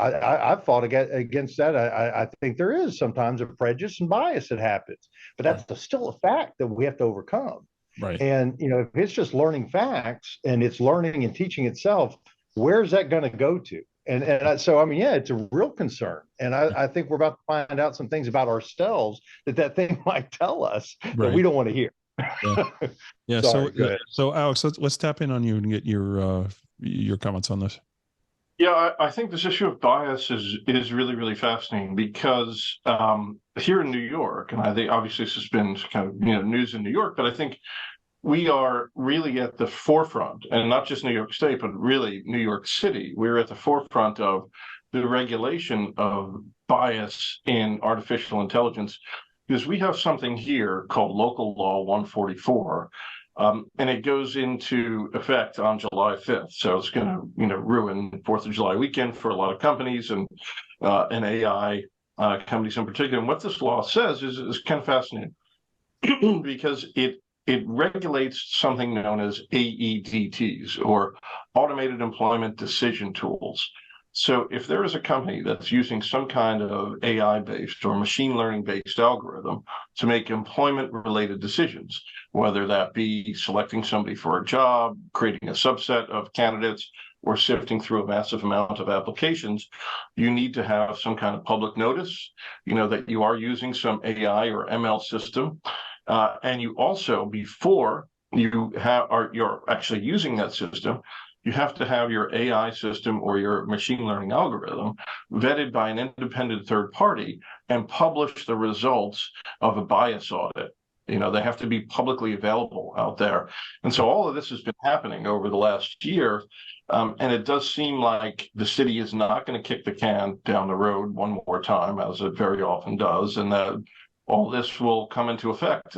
I've fought against that. I think there is sometimes a prejudice and bias that happens, but that's still a fact that we have to overcome. Right. And, if it's just learning facts and it's learning and teaching itself, where's that going to go to? So, I mean, it's a real concern. And I think we're about to find out some things about ourselves that thing might tell us that we don't want to hear. Yeah. Sorry, so Alex, let's tap in on you and get your comments on this. Yeah, I think this issue of bias is really, really fascinating because here in New York, and I think obviously this has been kind of news in New York, but I think we are really at the forefront, and not just New York State, but really New York City. We're at the forefront of the regulation of bias in artificial intelligence because we have something here called Local Law 144. And it goes into effect on July 5th. So it's going to, ruin 4th of July weekend for a lot of companies and AI companies in particular. And what this law says is kind of fascinating because it regulates something known as AEDTs, or Automated Employment Decision Tools. So if there is a company that's using some kind of AI-based or machine learning-based algorithm to make employment-related decisions, whether that be selecting somebody for a job, creating a subset of candidates, or sifting through a massive amount of applications, you need to have some kind of public notice, that you are using some AI or ML system. And you also, before you're actually using that system, you have to have your AI system or your machine learning algorithm vetted by an independent third party and publish the results of a bias audit. They have to be publicly available out there. And so all of this has been happening over the last year. And it does seem like the city is not going to kick the can down the road one more time, as it very often does, and that all this will come into effect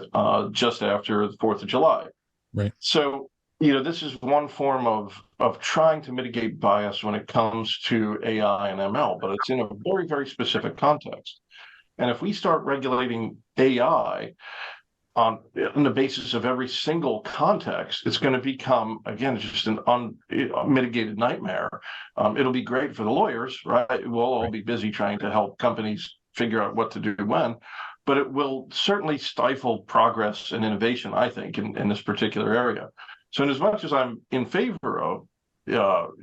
just after the 4th of July. Right. So, this is one form of trying to mitigate bias when it comes to AI and ML, but it's in a very, very specific context. And if we start regulating AI on the basis of every single context, it's going to become, again, just an unmitigated nightmare. It'll be great for the lawyers, right? We'll all be busy trying to help companies figure out what to do when, but it will certainly stifle progress and innovation, I think, in this particular area. So in as much as I'm in favor of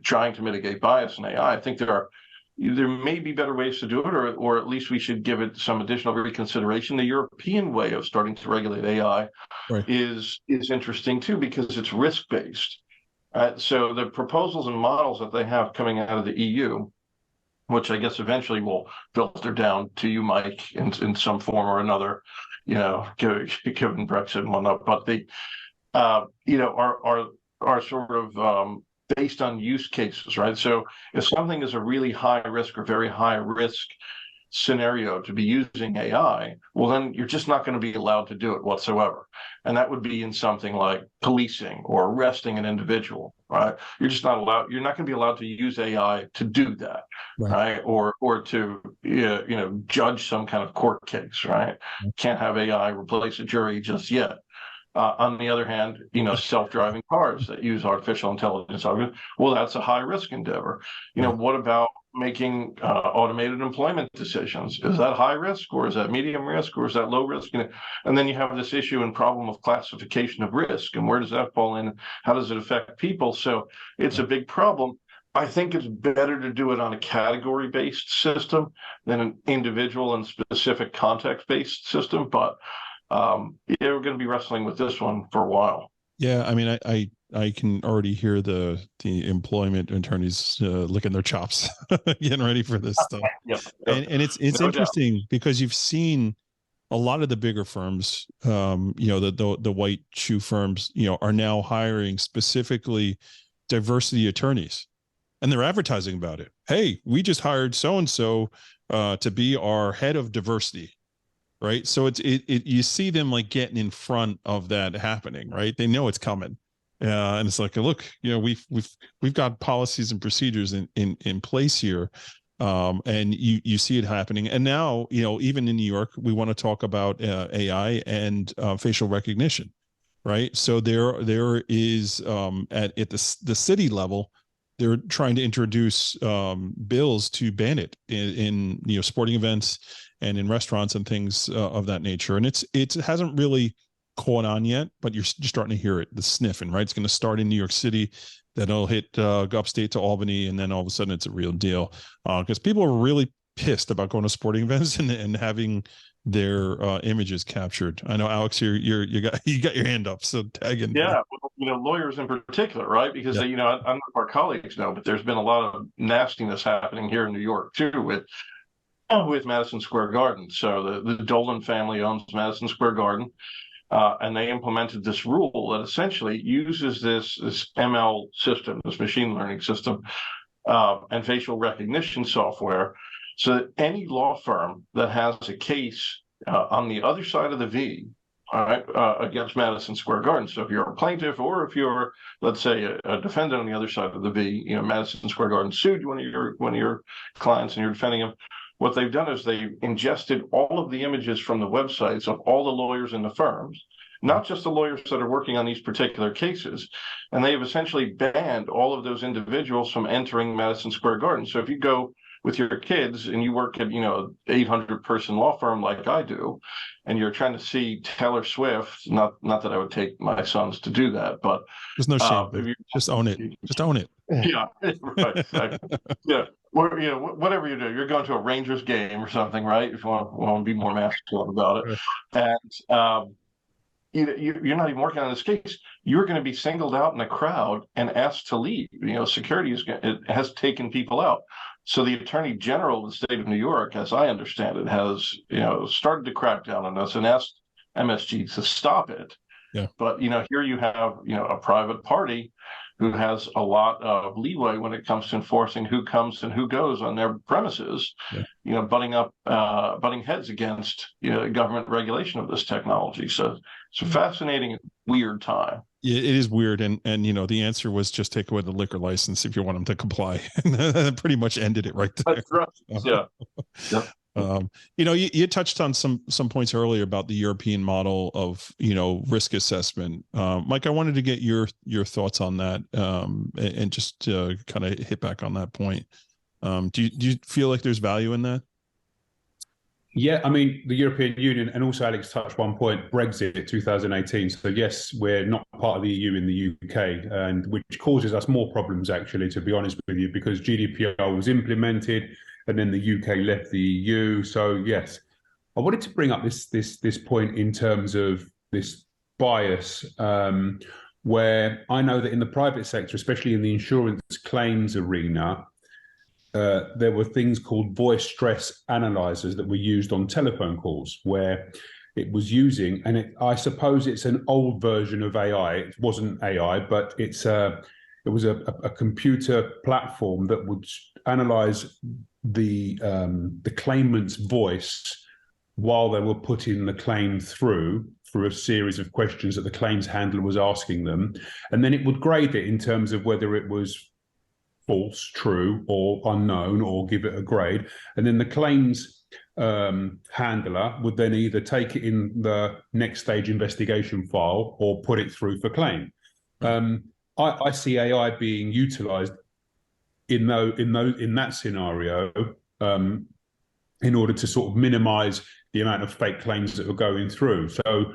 trying to mitigate bias in AI, I think there may be better ways to do it, or at least we should give it some additional reconsideration. The European way of starting to regulate AI is interesting too, because it's risk-based. So the proposals and models that they have coming out of the EU, which I guess eventually will filter down to you, Mike, in some form or another, given Brexit and whatnot, but they are sort of based on use cases, right? So if something is a really high risk or very high risk scenario to be using AI, well, then you're just not going to be allowed to do it whatsoever. And that would be in something like policing or arresting an individual, right? You're just not allowed, you're not going to be allowed to use AI to do that, right? Or to, judge some kind of court case, right? Can't have AI replace a jury just yet. On the other hand, self-driving cars that use artificial intelligence, well, that's a high-risk endeavor. What about making automated employment decisions? Is that high risk, or is that medium risk, or is that low risk? And then you have this issue and problem of classification of risk, and where does that fall in? How does it affect people? So it's a big problem. I think it's better to do it on a category-based system than an individual and specific context-based system, but we're going to be wrestling with this one for a while. Yeah, I mean, I can already hear the employment attorneys licking their chops, getting ready for this stuff. Yep. And it's no interesting because you've seen a lot of the bigger firms, the white shoe firms, are now hiring specifically diversity attorneys, and they're advertising about it. Hey, we just hired so and so to be our head of diversity. Right. So you see them like getting in front of that happening. Right. They know it's coming. And it's like, look, we've got policies and procedures in place here. And you see it happening. And now, even in New York, we want to talk about AI and facial recognition. Right. So there is at the city level, they're trying to introduce bills to ban it in sporting events and in restaurants and things of that nature. And it hasn't really caught on yet, but you're starting to hear it, the sniffing, right? It's going to start in New York City, then it'll hit upstate to Albany, and then all of a sudden it's a real deal. Because people are really pissed about going to sporting events and having their images captured. I know, Alex, you got your hand up, so tag in. Yeah, well, lawyers in particular, right? Because I don't know if our colleagues know, but there's been a lot of nastiness happening here in New York too with Madison Square Garden. So the Dolan family owns Madison Square Garden, and they implemented this rule that essentially uses this ML system, this machine learning system, and facial recognition software, so that any law firm that has a case on the other side of the V, all right, against Madison Square Garden. So if you're a plaintiff, or if you're, let's say, a defendant on the other side of the V, Madison Square Garden sued one of your clients and you're defending them. What they've done is they've ingested all of the images from the websites of all the lawyers in the firms, not just the lawyers that are working on these particular cases, and they've essentially banned all of those individuals from entering Madison Square Garden. So if you go with your kids and you work at 800-person law firm like I do, and you're trying to see Taylor Swift, not that I would take my sons to do that, but there's no shame. Just own it. Just own it. Yeah, right. Exactly. Yeah. Or, whatever you do, you're going to a Rangers game or something, right? If you want to be more masculine about it. And you're not even working on this case. You're going to be singled out in a crowd and asked to leave. Security has taken people out. So the Attorney General of the state of New York, as I understand it, has started to crack down on this and asked MSG to stop it. Yeah. But here you have a private party who has a lot of leeway when it comes to enforcing who comes and who goes on their premises, butting heads against government regulation of this technology. So it's a fascinating, weird time. Yeah, it is weird, and the answer was just take away the liquor license if you want them to comply. And that pretty much ended it right there. That's right. Yeah. Yep. You touched on some points earlier about the European model of risk assessment. Mike, I wanted to get your thoughts on that, and just kind of hit back on that point. Do you feel like there's value in that? Yeah, I mean, the European Union, and also Alex touched one point, Brexit 2018. So yes, we're not part of the EU in the UK, and which causes us more problems, actually, to be honest with you, because GDPR was implemented and then the UK left the EU. So yes, I wanted to bring up this point in terms of this bias, where I know that in the private sector, especially in the insurance claims arena, there were things called voice stress analyzers that were used on telephone calls, where it was using, and I suppose it's an old version of AI. It wasn't AI, but it was a computer platform that would analyze the claimant's voice while they were putting the claim through a series of questions that the claims handler was asking them, and then it would grade it in terms of whether it was false, true, or unknown, or give it a grade. And then the claims handler would then either take it in the next stage investigation file or put it through for claim. I see AI being utilized in that scenario in order to sort of minimize the amount of fake claims that were going through. So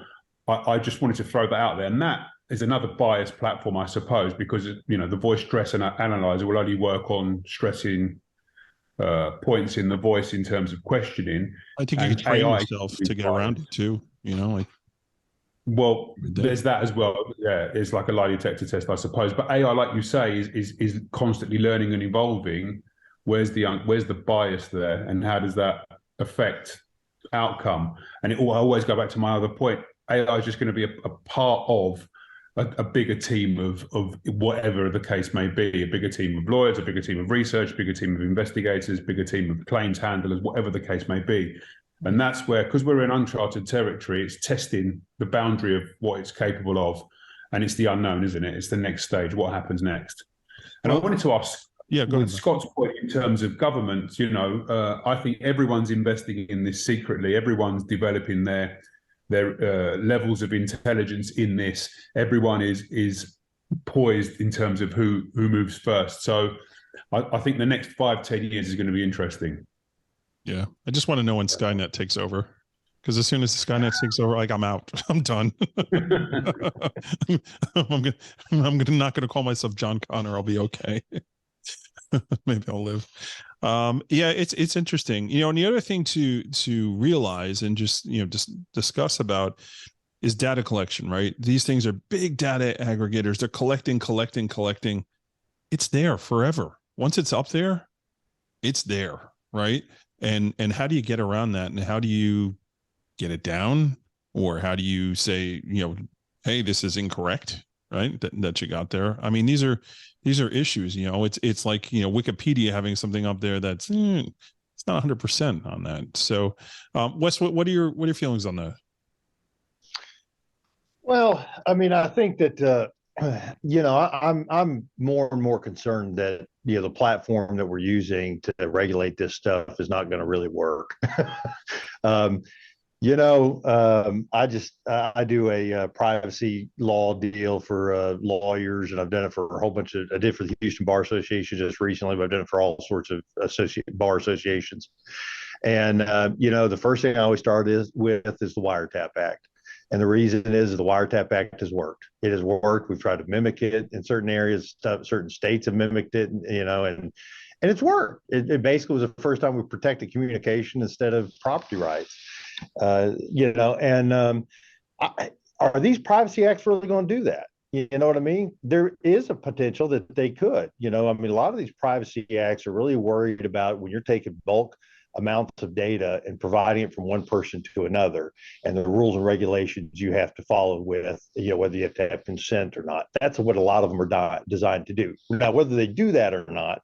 I just wanted to throw that out there. And that is another biased platform, I suppose, because the voice stress analyzer will only work on stressing points in the voice in terms of questioning. I think you can train yourself to get around it too. Well, there's that as well. Yeah, it's like a lie detector test, I suppose. But AI, like you say, is constantly learning and evolving. Where's the bias there, and how does that affect outcome? And I always go back to my other point. AI is just going to be a part of a bigger team of whatever the case may be, a bigger team of lawyers, a bigger team of research, a bigger team of investigators, bigger team of claims handlers, whatever the case may be. And that's where, because we're in uncharted territory, it's testing the boundary of what it's capable of. And it's the unknown, isn't it? It's the next stage. What happens next? And I wanted to ask, with Scott's point in terms of government, I think everyone's investing in this secretly. Everyone's developing their levels of intelligence in this. Everyone is poised in terms of who moves first. So I think the next 5-10 years is going to be interesting. Yeah, I just want to know when Skynet takes over, because as soon as Skynet takes over, I'm out. I'm done. I'm not going to call myself John Connor. I'll be okay. Maybe I'll live. Yeah, it's interesting. And the other thing to realize and just discuss about is data collection, right? These things are big data aggregators. They're collecting. It's there forever. Once it's up there, it's there, right? And how do you get around that? And how do you get it down? Or how do you say, hey, this is incorrect, right? That you got there. I mean, these are issues, it's like, Wikipedia having something up there that's it's not 100% on that. So Wes, what are your feelings on that? Well, I mean, I think that I'm more and more concerned that the platform that we're using to regulate this stuff is not going to really work. I do a privacy law deal for lawyers, and I've done it for a whole bunch of. I did for the Houston Bar Association just recently, but I've done it for all sorts of bar associations. And the first thing I always start with is the Wiretap Act. And the reason is the Wiretap Act has worked. It has worked. We've tried to mimic it in certain areas. Certain states have mimicked it, and it's worked. It basically was the first time we protected communication instead of property rights. Are these privacy acts really going to do that? You know what I mean? There is a potential that they could. A lot of these privacy acts are really worried about when you're taking bulk amounts of data and providing it from one person to another, and the rules and regulations you have to follow with, whether you have to have consent or not. That's what a lot of them are designed to do. Now, whether they do that or not,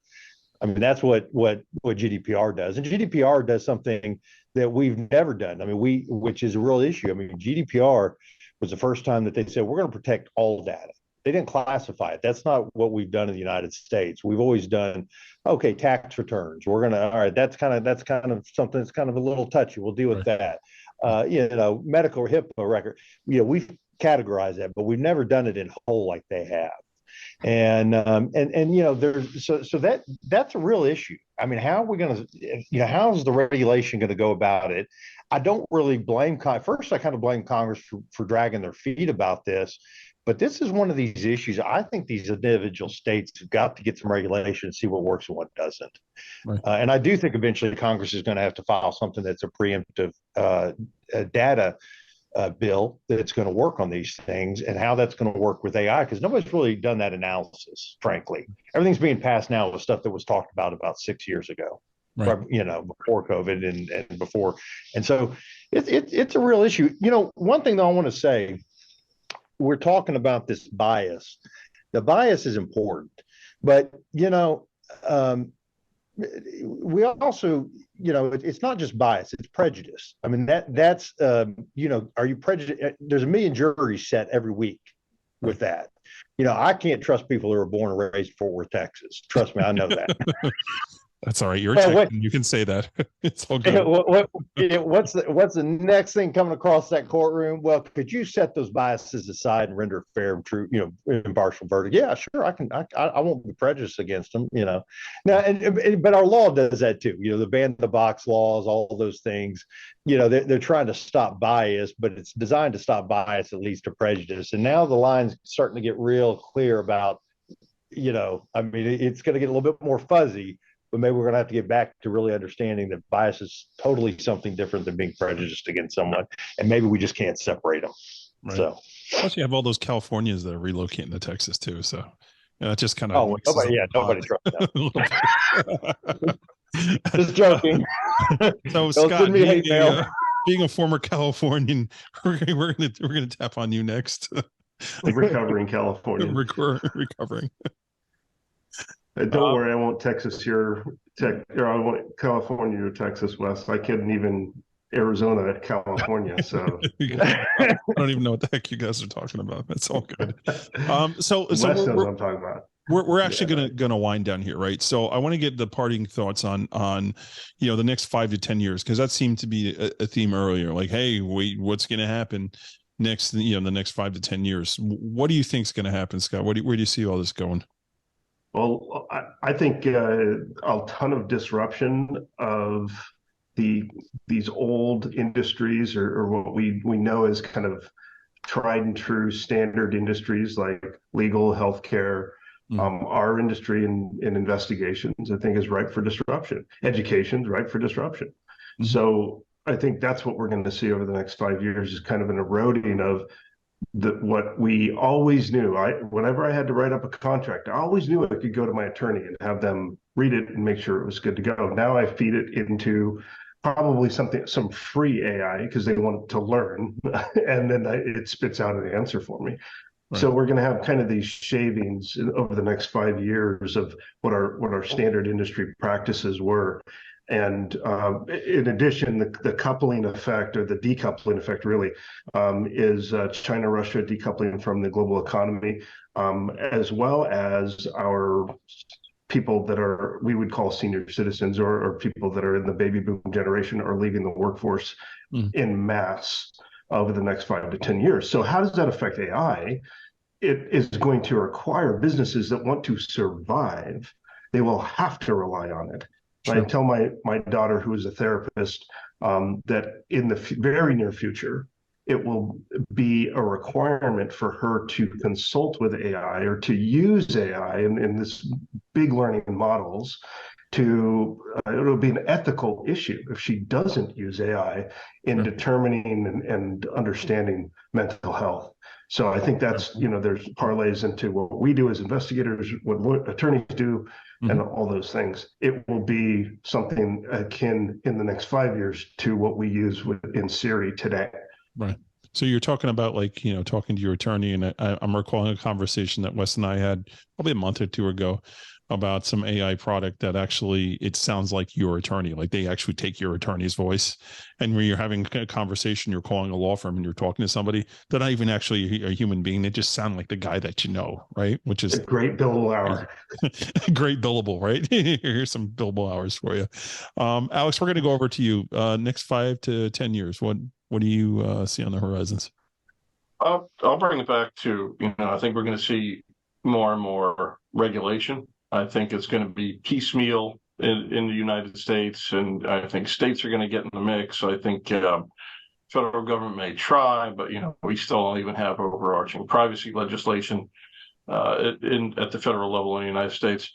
I mean, that's what GDPR does. And GDPR does something that we've never done. I mean, which is a real issue. I mean, GDPR was the first time that they said, we're going to protect all data. They didn't classify it. That's not what we've done in the United States. We've always done, okay, tax returns. We're going to, all right, that's kind of something that's kind of a little touchy. We'll deal with that. Medical or HIPAA record. We've categorized that, but we've never done it in whole like they have. And there's so that's a real issue. I mean, how are we going to, how's the regulation going to go about it? I don't really blame first. I kind of blame Congress for dragging their feet about this. But this is one of these issues. I think these individual states have got to get some regulation and see what works and what doesn't. Right. And I do think eventually Congress is going to have to file something that's a preemptive data bill that's going to work on these things and how that's going to work with AI, because nobody's really done that analysis, frankly. Everything's being passed now with stuff that was talked about 6 years ago, right. Before COVID and before. And so it's a real issue. One thing that I want to say, we're talking about this bias. The bias is important, but we also, it's not just bias, it's prejudice. I mean, that's are you prejudiced? There's a million juries set every week with that. I can't trust people who are born and raised in Fort Worth, Texas. Trust me, I know that. That's all right. You're Texan. You can say that. It's all good. What's the next thing coming across that courtroom? Well, could you set those biases aside and render a fair and true, impartial verdict? Yeah, sure. I won't be prejudiced against them. Now, but our law does that too. The ban the box laws, all those things. They're trying to stop bias, but it's designed to stop bias that leads to prejudice. And now the line's starting to get real clear about, it's going to get a little bit more fuzzy. But maybe we're going to have to get back to really understanding that bias is totally something different than being prejudiced against someone. And maybe we just can't separate them. Right. So, plus you have all those Californians that are relocating to Texas too. So, it just kind of. Oh, nobody trusts them. Just joking. So, Scott, being a former Californian, we're gonna tap on you next. Recovering Californian. Recovering. Don't worry, I won't I won't California or Texas, Wes. I couldn't even Arizona, California. So I don't even know what the heck you guys are talking about. That's all good. So Wes knows what I'm talking about. We're actually gonna wind down here, right? So I want to get the parting thoughts on the next 5 to 10 years, because that seemed to be a theme earlier. Like, hey, wait, what's going to happen next? The next 5 to 10 years. What do you think is going to happen, Scott? Where do you see all this going? Well, I think a ton of disruption of these old industries or what we know as kind of tried and true standard industries like legal, healthcare. Our industry in investigations, I think, is ripe for disruption. Education's ripe for disruption. So I think that's what we're going to see over the next 5 years is kind of an eroding of what we always knew. Whenever I had to write up a contract, I always knew I could go to my attorney and have them read it and make sure it was good to go. Now I feed it into probably some free AI because they want to learn, and then it spits out an answer for me. Right. So we're going to have kind of these shavings over the next 5 years of what our standard industry practices were. And in addition, the coupling effect, or the decoupling effect really, is China, Russia decoupling from the global economy, as well as our people that we would call senior citizens or people that are in the baby boom generation are leaving the workforce in mass over the next 5 to 10 years. So how does that affect AI? It is going to require businesses that want to survive. They will have to rely on it. Sure. I tell my daughter, who is a therapist, that in the very near future, it will be a requirement for her to consult with AI or to use AI in this big learning models. It'll be an ethical issue if she doesn't use AI in determining and understanding mental health. So I think that's, there's parlays into what we do as investigators, what attorneys do, and all those things. It will be something akin in the next 5 years to what we use in Siri today. Right. So you're talking about talking to your attorney, and I'm recalling a conversation that Wes and I had probably a month or two ago about some AI product that actually, it sounds like your attorney, like they actually take your attorney's voice. And when you're having a conversation, you're calling a law firm and you're talking to somebody, they're not even actually a human being. They just sound like the guy that you know, right? Which is a great billable hour. Great billable, right? Here's some billable hours for you. Alex, we're going to go over to you. Next 5 to 10 years, what do you see on the horizons? I'll bring it back to, I think we're going to see more and more regulation. I think it's going to be piecemeal in the United States, and I think states are going to get in the mix. I think federal government may try, but we still don't even have overarching privacy legislation at the federal level in the United States.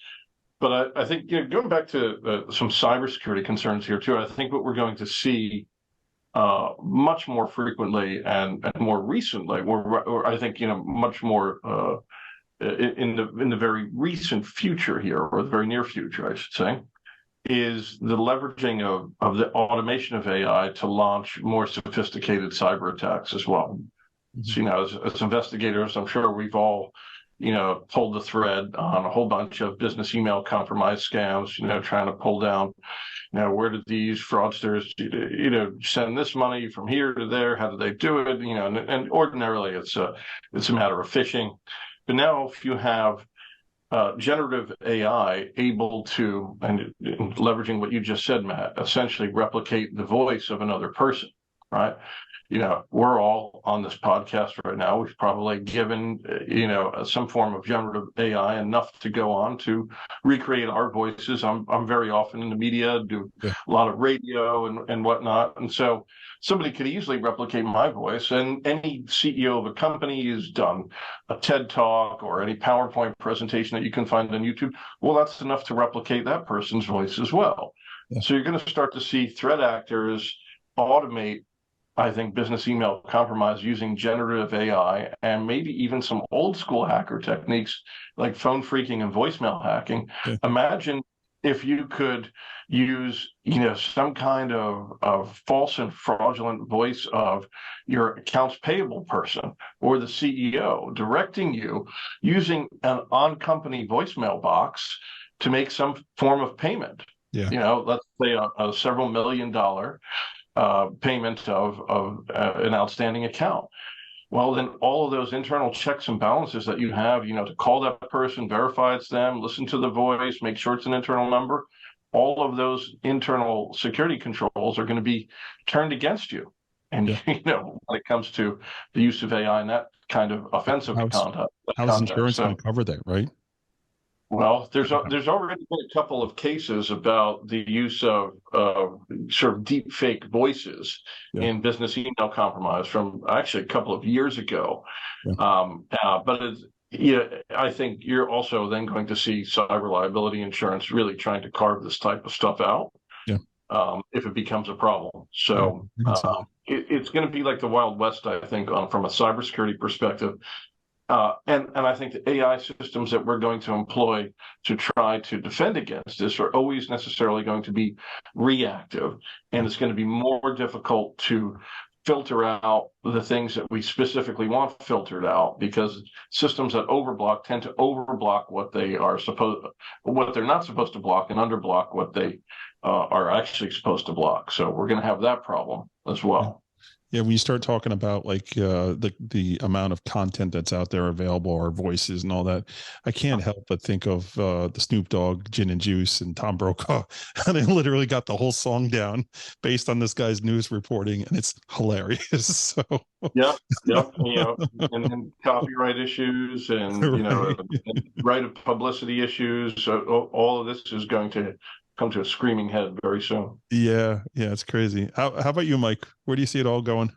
But I think going back to some cybersecurity concerns here too, I think what we're going to see much more frequently and more recently, or I think much more. In the very recent future here, or the very near future, I should say, is the leveraging of the automation of AI to launch more sophisticated cyber attacks as well. So, as investigators, I'm sure we've all pulled the thread on a whole bunch of business email compromise scams, trying to pull down, where did these fraudsters, send this money from here to there? How did they do it? And ordinarily it's a matter of phishing. But now if you have generative AI able to, and leveraging what you just said, Matt, essentially replicate the voice of another person, right? We're all on this podcast right now. We've probably given, some form of generative AI enough to go on to recreate our voices. I'm very often in the media, do a lot of radio and whatnot. And so somebody could easily replicate my voice, and any CEO of a company has done a TED Talk or any PowerPoint presentation that you can find on YouTube. Well, that's enough to replicate that person's voice as well. Yeah. So you're going to start to see threat actors automate, I think, business email compromise using generative AI and maybe even some old school hacker techniques like phone phreaking and voicemail hacking. Yeah. Imagine if you could use, some kind of false and fraudulent voice of your accounts payable person or the CEO directing you using an on-company voicemail box to make some form of payment. Yeah. Let's say a several $1 million payment of an outstanding account. Well, then all of those internal checks and balances that you have, to call that person, verify it's them, listen to the voice, make sure it's an internal number, all of those internal security controls are going to be turned against you. And, when it comes to the use of AI and that kind of offensive conduct. How's insurance going to cover that, right? Well, there's already been a couple of cases about the use of sort of deep fake voices in business email compromise from actually a couple of years ago. Yeah. But I think you're also then going to see cyber liability insurance really trying to carve this type of stuff out. Yeah. If it becomes a problem. So it's going to be like the Wild West, I think, from a cybersecurity perspective. And I think the AI systems that we're going to employ to try to defend against this are always necessarily going to be reactive, and it's going to be more difficult to filter out the things that we specifically want filtered out, because systems that overblock tend to overblock what they're not supposed to block, and underblock what they are actually supposed to block. So we're going to have that problem as well. Yeah, when you start talking about like the amount of content that's out there available, our voices and all that, I can't help but think of the Snoop Dogg Gin and Juice and Tom Brokaw. And they literally got the whole song down based on this guy's news reporting, and it's hilarious. So yeah, and copyright issues and and right of publicity issues. So all of this is going to come to a screaming head very soon. Yeah, it's crazy. How about you, Mike? Where do you see it all going?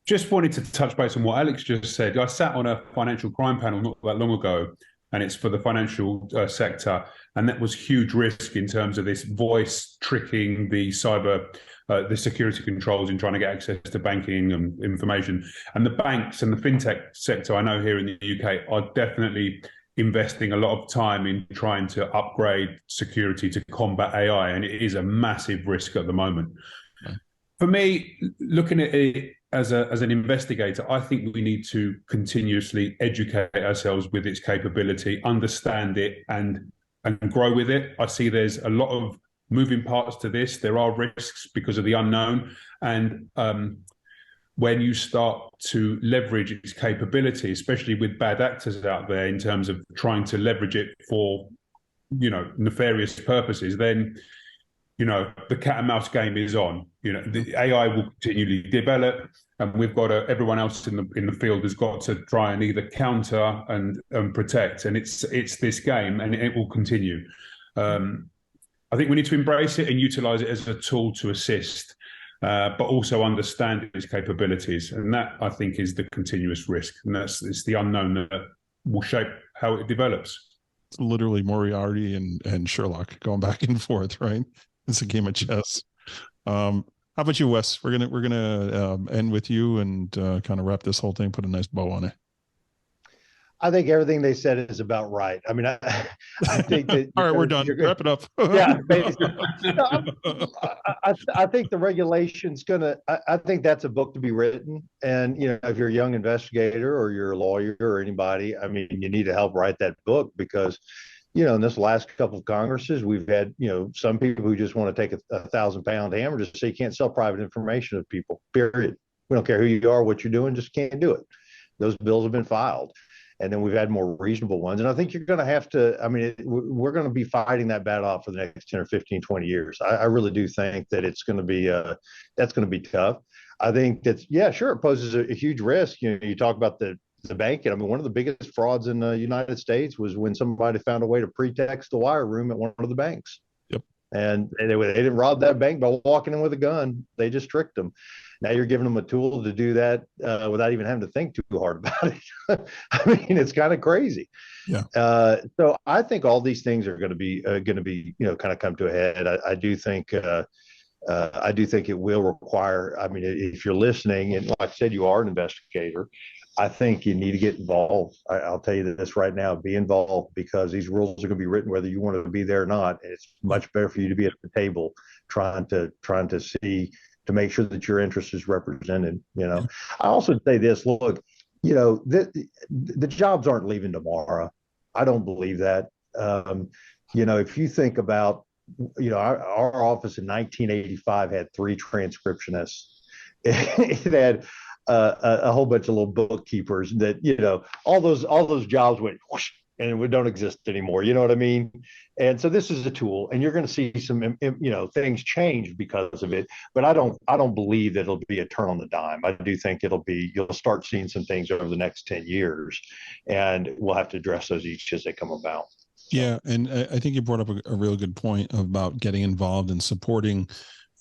Just wanted to touch base on what Alex just said. I sat on a financial crime panel not that long ago, and it's for the financial sector, and that was huge risk in terms of this voice tricking the cyber, the security controls in trying to get access to banking and information. And the banks and the fintech sector, I know here in the UK, are definitely investing a lot of time in trying to upgrade security to combat AI, and it is a massive risk at the moment. Yeah. For me, looking at it as an investigator, I think we need to continuously educate ourselves with its capability, understand it, and grow with it. I see there's a lot of moving parts to this. There are risks because of the unknown, and when you start to leverage its capability, especially with bad actors out there in terms of trying to leverage it for, nefarious purposes, then, the cat and mouse game is on. The AI will continually develop, and we've got everyone else in the field has got to try and either counter and protect. And it's this game, and it will continue. I think we need to embrace it and utilize it as a tool to assist. But also understand its capabilities, and that I think is the continuous risk, and it's the unknown that will shape how it develops. It's literally Moriarty and Sherlock going back and forth, right? It's a game of chess. How about you, Wes? We're gonna end with you and kind of wrap this whole thing, put a nice bow on it. I think everything they said is about right. I mean, I think that. All right, we're done. Wrap it up. Yeah, basically. No, I think the regulation's gonna. I think that's a book to be written, and if you're a young investigator or you're a lawyer or anybody, I mean, you need to help write that book because, in this last couple of Congresses, we've had, some people who just want to take a 1,000-pound hammer just say you can't sell private information of people. Period. We don't care who you are, what you're doing, just can't do it. Those bills have been filed. And then we've had more reasonable ones. And I think you're going to have to, we're going to be fighting that battle out for the next 10 or 15, 20 years. I really do think that it's going to be, that's going to be tough. I think that's, yeah, sure, it poses a huge risk. You talk about the banking. I mean, one of the biggest frauds in the United States was when somebody found a way to pretext the wire room at one of the banks. Yep. And they didn't rob that bank by walking in with a gun. They just tricked them. Now you're giving them a tool to do that without even having to think too hard about it. I mean, it's kind of crazy. Yeah. So I think all these things are going to be, kind of come to a head. I do think it will require. I mean, if you're listening, and like I said, you are an investigator, I think you need to get involved. I'll tell you this right now: be involved, because these rules are going to be written whether you want to be there or not. And it's much better for you to be at the table, trying to see. To make sure that your interest is represented. I also say this: look, the jobs aren't leaving tomorrow. I don't believe that. If you think about, our office in 1985 had 3 transcriptionists. It had a whole bunch of little bookkeepers that, all those jobs went whoosh, and we don't exist anymore. You know what I mean? And so this is a tool, and you're going to see some, things change because of it. But I don't believe that it'll be a turn on the dime. I do think you'll start seeing some things over the next 10 years, and we'll have to address those each as they come about. Yeah. And I think you brought up a really good point about getting involved and supporting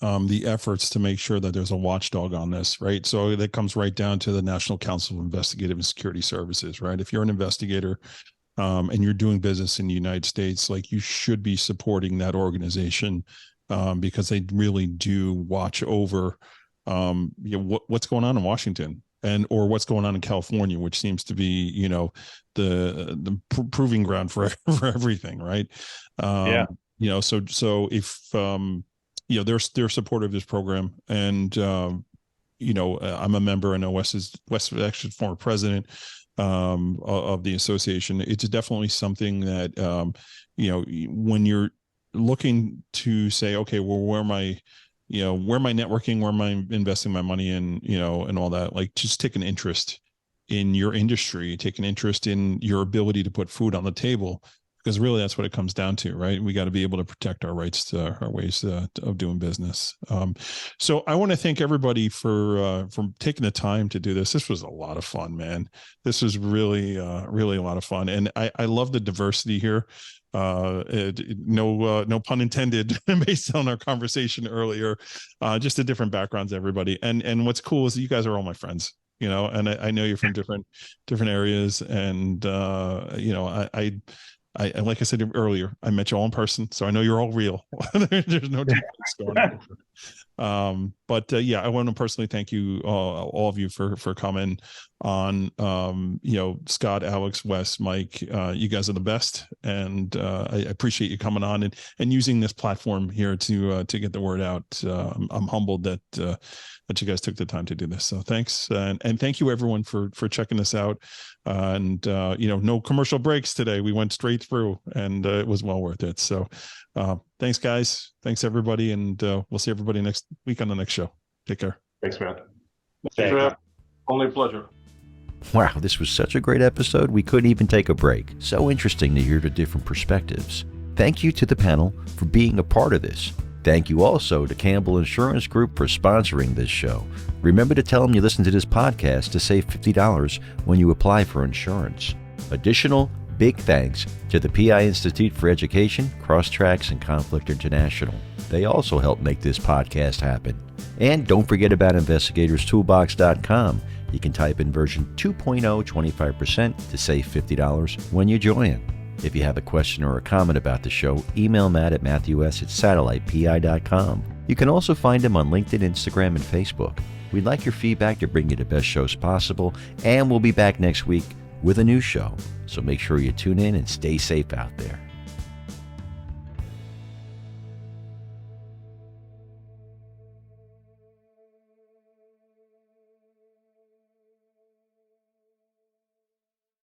the efforts to make sure that there's a watchdog on this, right? So that comes right down to the National Council of Investigative and Security Services, right? If you're an investigator, and you're doing business in the United States, like, you should be supporting that organization because they really do watch over what's going on in Washington or what's going on in California, which seems to be the proving ground for everything, right? So if they're supportive of this program, and I'm a member. I know Wes is actually former president of the association. It's definitely something that when you're looking to say, okay, well, where am I networking, where am I investing my money in, and all that, like, just take an interest in your industry, take an interest in your ability to put food on the table, because really that's what it comes down to, right? We got to be able to protect our rights to our ways of doing business. So I want to thank everybody for taking the time to do this. This was a lot of fun, man. This was really a lot of fun. And I love the diversity here. No pun intended, based on our conversation earlier, just the different backgrounds, everybody. And what's cool is that you guys are all my friends, and I know you're from different areas. And, I like I said earlier, I met you all in person, so I know you're all real. There's no difference going on. But I want to personally thank you, all of you, for coming on. Scott, Alex, Wes, Mike, you guys are the best, and I appreciate you coming on and using this platform here to get the word out. I'm humbled that you guys took the time to do this. So thanks, and thank you everyone for checking this out. No commercial breaks today. We went straight through, and it was well worth it. So thanks, guys. Thanks, everybody. And we'll see everybody next week on the next show. Take care. Thanks, man. Only a pleasure. Wow, this was such a great episode, we couldn't even take a break. So interesting to hear the different perspectives. Thank you to the panel for being a part of this. Thank you also to Campbell Insurance Group for sponsoring this show. Remember to tell them you listen to this podcast to save $50 when you apply for insurance. Additional big thanks to the PI Institute for Education, Crosstracks, and Conflict International. They also help make this podcast happen. And don't forget about investigatorstoolbox.com. You can type in version 2.0 25% to save $50 when you join. If you have a question or a comment about the show, email Matt at matthews@satellitepi.com. You can also find him on LinkedIn, Instagram, and Facebook. We'd like your feedback to bring you the best shows possible, and we'll be back next week with a new show. So make sure you tune in and stay safe out there.